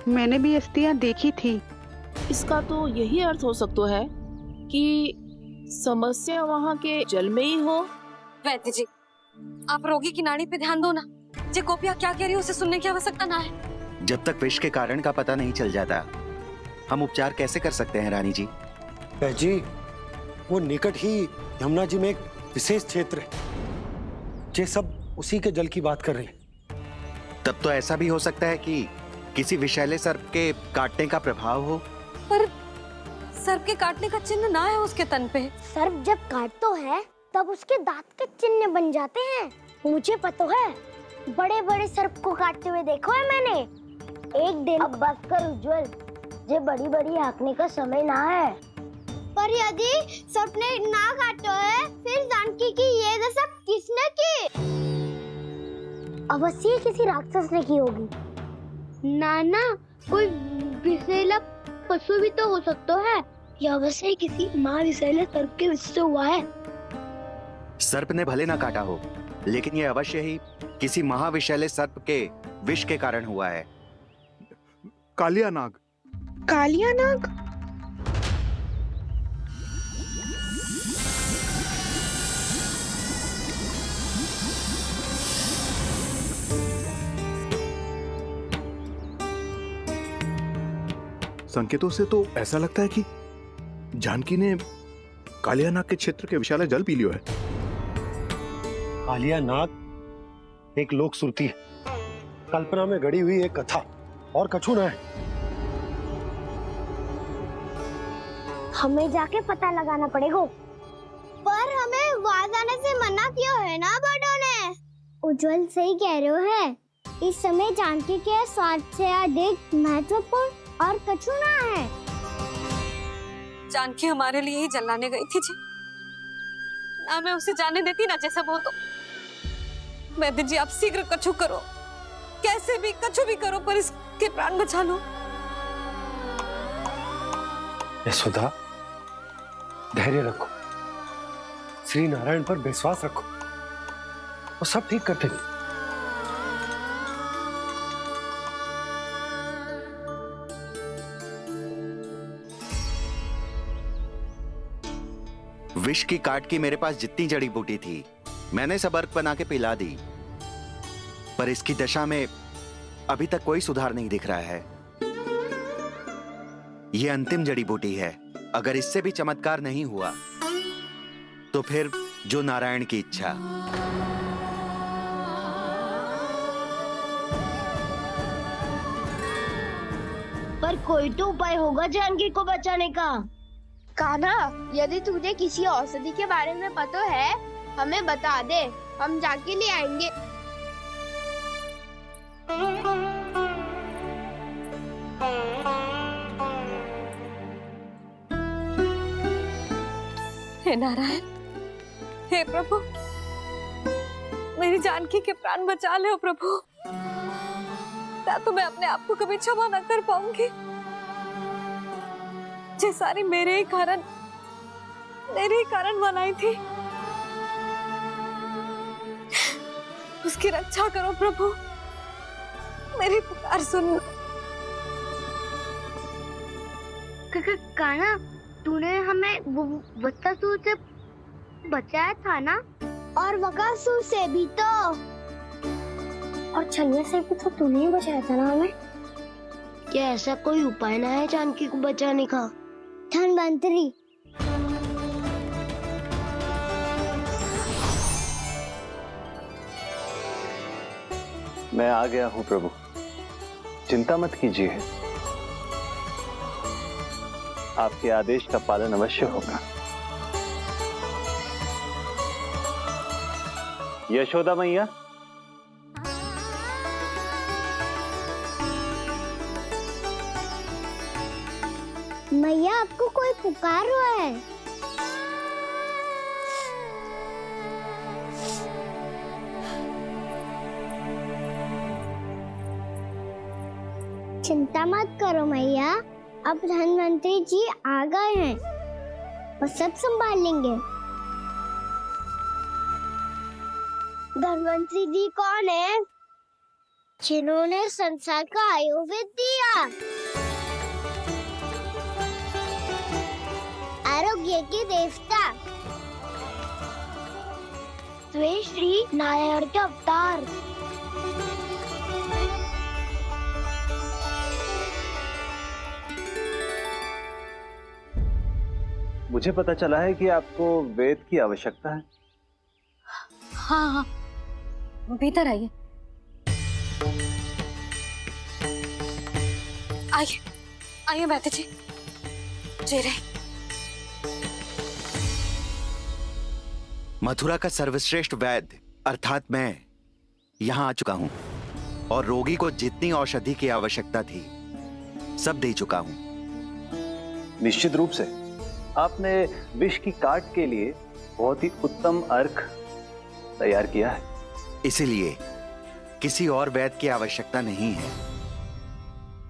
मैंने भी अस्थियां देखी थी। इसका तो यही अर्थ हो सकता है कि समस्या वहाँ के जल में ही हो। वैद्य जी, आप रोगी की नाड़ी पे ध्यान दो ना। जे गोपिया क्या कह रही है उसे सुनने की आवश्यकता ना है। जब तक विष के कारण का पता नहीं चल जाता, हम उपचार कैसे कर सकते हैं रानी जी? जी, वो निकट ही यमुना जी में एक विशेष क्षेत्र है। ये सब उसी के जल की बात कर रहे हैं। तब तो ऐसा भी हो सकता है कि किसी विषैले सर्प के काटने का प्रभाव हो। पर सर्प के काटने का चिन्ह ना है उसके तन पे। सर्प जब काटता है तब उसके दांत के चिन्ह बन जाते हैं। मुझे पता है, बड़े बड़े सर्प को काटते हुए देखो है मैंने। एक दिन अब बात कर उज्जवल, ये बड़ी बड़ी हाँकने का समय ना है। पर यदि सर्प ने ना काटा है, फिर जानकी की ये दशा किसने की? अवश्य किसी राक्षस ने की होगी। नाना, कोई विषैला पशु भी तो हो सकता है। यह अवश्य किसी महाविषैले सर्प के विष से हुआ है। सर्प ने भले ना काटा हो, लेकिन यह अवश्य ही किसी महाविषैले सर्प के विष के कारण हुआ है। कालिया नाग। कालिया नाग? संकेतों से तो ऐसा लगता है कि जानकी ने कालिया नाग के क्षेत्र के विशाल जल पी लियो है। कालिया नाग एक लोक श्रुति है, कल्पना में गढ़ी हुई एक कथा, और कछु ना है। हमें जाके पता लगाना पड़ेगा। पर हमें वहाँ जाने से मना क्यों है ना बड़ों ने? उज्जवल सही कह रहे हो है। इस समय जानकी के स्वार्थ से अधिक महत्वपूर्ण और कछु ना है। जानकी हमारे लिए ही जलाने गई थी जी, ना मैं उसे जाने देती ना जैसा वो तो। वैद्य जी आप शीघ्र कछु करो, कैसे भी कछु भी करो, पर इसके प्राण बचा लो। यशोदा, धैर्य रखो, श्री नारायण पर विश्वास रखो, वो सब ठीक कर देंगे। विष की काट की मेरे पास जितनी जड़ी बूटी थी मैंने सब अर्क बना के पिला दी, पर इसकी दशा में अभी तक कोई सुधार नहीं दिख रहा है। यह अंतिम जड़ी बूटी है, अगर इससे भी चमत्कार नहीं हुआ तो फिर जो नारायण की इच्छा। पर कोई तो उपाय होगा जानकी को बचाने का। कान्हा, यदि तुझे किसी औषधि के बारे में पता है हमें बता दे, हम जाके ले आएंगे। हे नारायण, हे प्रभु, मेरी जानकी के प्राण बचा ले प्रभु। या तो मैं अपने आप को कभी क्षमा न कर पाऊंगी। ये सारी मेरे ही कारण बनाई थी। उसकी रक्षा करो प्रभु, मेरी पुकार सुनो। कान्हा, तूने हमें वत्सासुर से बचाया था ना? और बकासुर से भी तो, और छलिया से भी तो तूने ही बचाया था ना हमें। क्या ऐसा कोई उपाय ना है जानकी को बचाने का? धन्वंतरी, मैं आ गया हूं प्रभु, चिंता मत कीजिए, आपके आदेश का पालन अवश्य होगा। यशोदा मैया, मैया आपको कोई पुकार रहा है। चिंता मत करो मैया, अब धन्वंतरी जी आ गए हैं, वो सब संभाल लेंगे। धन्वंतरी जी कौन है? जिन्होंने संसार का आयुर्वेद दिया, आरोग्य के देवता, वे श्री नारायण के अवतार। मुझे पता चला है कि आपको वेद की आवश्यकता है। हाँ हाँ, भीतर आइए। आइए आइए वैद्य जी, जी रहे। मथुरा का सर्वश्रेष्ठ वैद्य अर्थात मैं यहाँ आ चुका हूँ और रोगी को जितनी औषधि की आवश्यकता थी सब दे चुका हूँ। निश्चित रूप से आपने विष की काट के लिए बहुत ही उत्तम अर्क तैयार किया है, इसीलिए किसी और वैद्य की आवश्यकता नहीं है।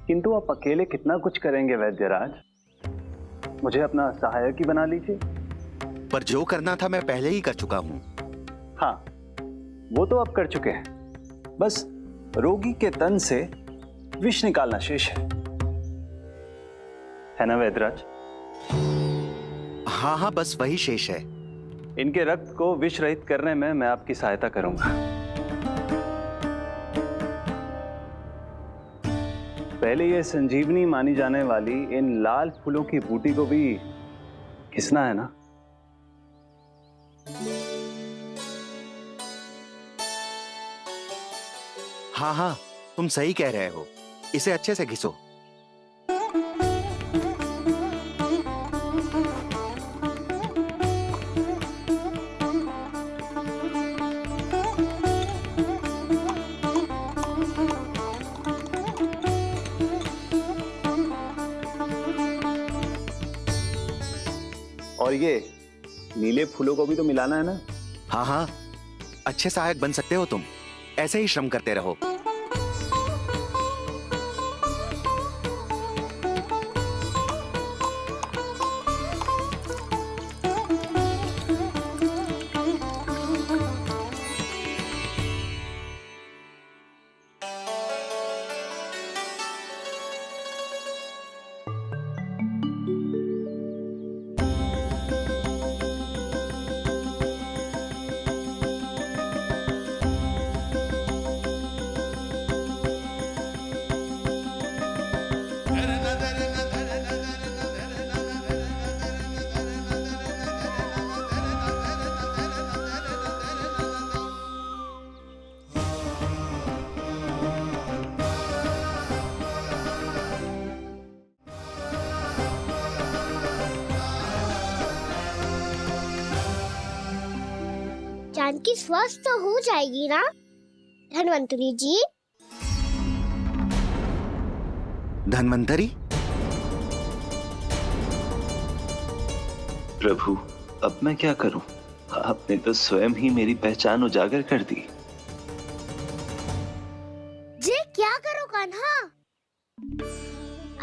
किंतु आप अकेले कितना कुछ करेंगे वैद्यराज, मुझे अपना सहायक ही बना लीजिए। पर जो करना था मैं पहले ही कर चुका हूँ। हाँ, वो तो आप कर चुके हैं, बस रोगी के तन से विष निकालना शेष है ना वैद्यराज? हाँ हाँ, बस वही शेष है। इनके रक्त को विष रहित करने में मैं आपकी सहायता करूंगा। पहले ये संजीवनी मानी जाने वाली इन लाल फूलों की बूटी को भी घिसना है ना? हाँ हाँ, तुम सही कह रहे हो, इसे अच्छे से घिसो। ये नीले फूलों को भी तो मिलाना है ना? हाँ हाँ, अच्छे सहायक बन सकते हो तुम, ऐसे ही श्रम करते रहो। जानकी स्वस्थ तो हो जाएगी ना धन्वंतरी जी? धन्वंतरी? प्रभु, अब मैं क्या करूं? आपने तो स्वयं ही मेरी पहचान उजागर कर दी। जी क्या करो कान्हा?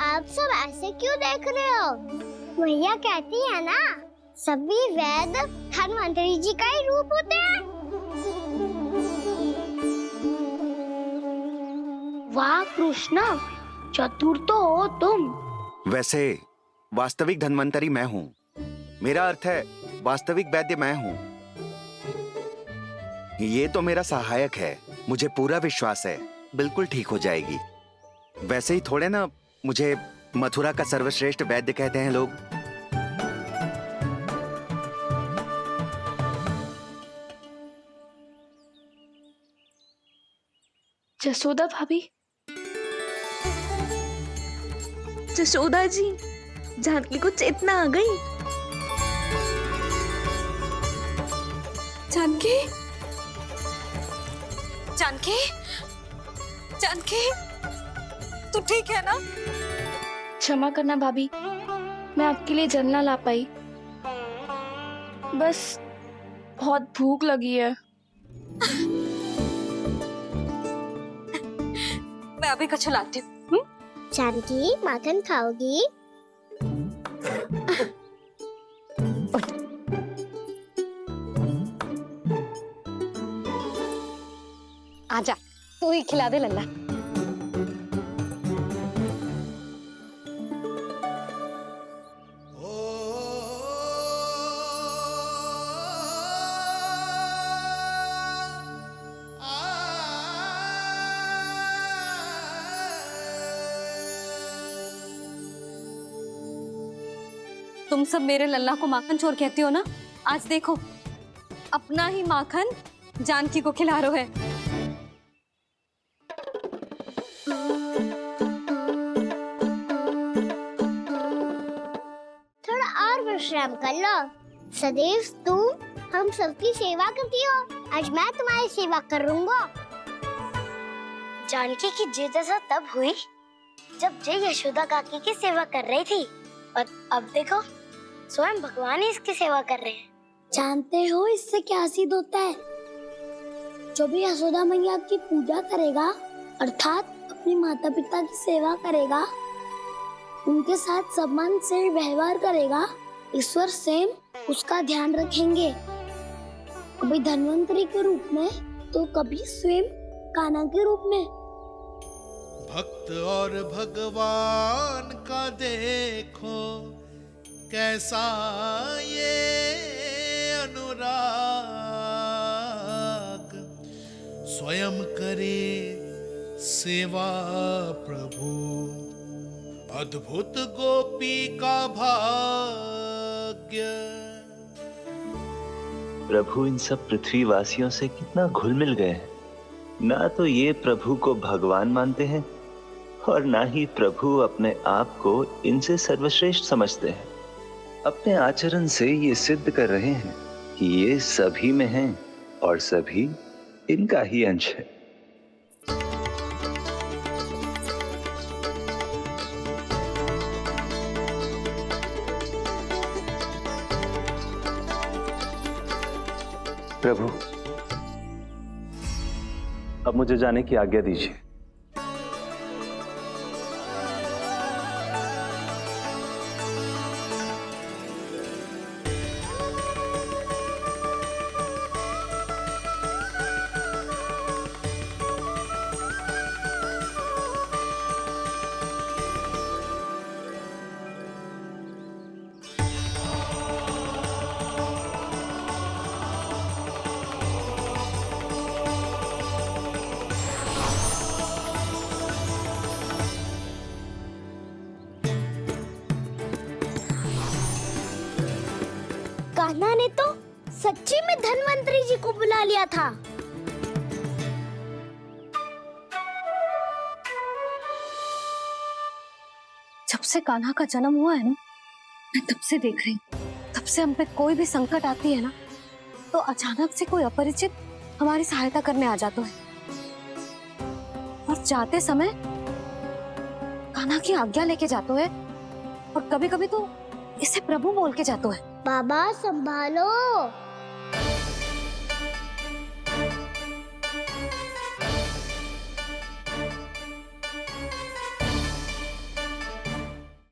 आप सब ऐसे क्यों देख रहे हो? मैया कहती है ना, सभी वेद धन्वंतरी जी का ही रूप होते हैं। वाह कृष्णा, चतुर तो हो तुम। वैसे वास्तविक धन्वंतरी मैं हूँ। मेरा अर्थ है वास्तविक वैद्य मैं हूँ। ये तो मेरा सहायक है, मुझे पूरा विश्वास है बिल्कुल ठीक हो जाएगी। वैसे ही थोड़े ना मुझे मथुरा का सर्वश्रेष्ठ वैद्य कहते हैं लोग। जसोदा भाभी, जसोदा जी, जानकी को चेतना आ गई। जानकी, जानकी, जानकी, तू ठीक है ना? क्षमा करना भाभी, मैं आपके लिए जल ना ला पाई। बस बहुत भूख लगी है। मैं अभी कछु लाती हूँ। जानकी माखन खाओगी? आजा, तू ही खिला दे लल्ला। तुम सब मेरे लल्ला को माखन चोर कहती हो ना? आज देखो, अपना ही माखन जानकी को खिला रहे है। थोड़ा और विश्राम कर लो। सदैव तुम हम सबकी सेवा करती हो, आज मैं तुम्हारी सेवा करूंगा। जानकी की जय दशा तब हुई जब जय यशोदा काकी की सेवा कर रही थी, और अब देखो स्वयं भगवान ही इसकी सेवा कर रहे हैं। जानते हो इससे क्या सिद्ध होता है? जो भी यशोदा मैया की पूजा करेगा, अर्थात अपने माता पिता की सेवा करेगा, उनके साथ सम्मान से व्यवहार करेगा, ईश्वर स्वयं उसका ध्यान रखेंगे। कभी धन्वंतरी के रूप में तो कभी स्वयं कान्हा के रूप में। भक्त और भगवान का देखो कैसा ये अनुराग, स्वयं करे सेवा प्रभु, अद्भुत गोपी का भाग्य। प्रभु इन सब पृथ्वीवासियों से कितना घुल मिल गए हैं। ना तो ये प्रभु को भगवान मानते हैं और ना ही प्रभु अपने आप को इनसे सर्वश्रेष्ठ समझते हैं। अपने आचरण से ये सिद्ध कर रहे हैं कि ये सभी में हैं और सभी इनका ही अंश है। प्रभु, अब मुझे जाने की आज्ञा दीजिए। कान्हा ने तो सच्ची में धन्वंतरी जी को बुला लिया था। जब से कान्हा का जन्म हुआ है ना, मैं तब से देख रही हूँ, तब से हम पे कोई भी संकट आती है ना, तो अचानक से कोई अपरिचित हमारी सहायता करने आ जाता है। और जाते समय कान्हा की आज्ञा लेके जाते है, और कभी कभी तो इसे प्रभु बोल के जाते है। बाबा संभालो।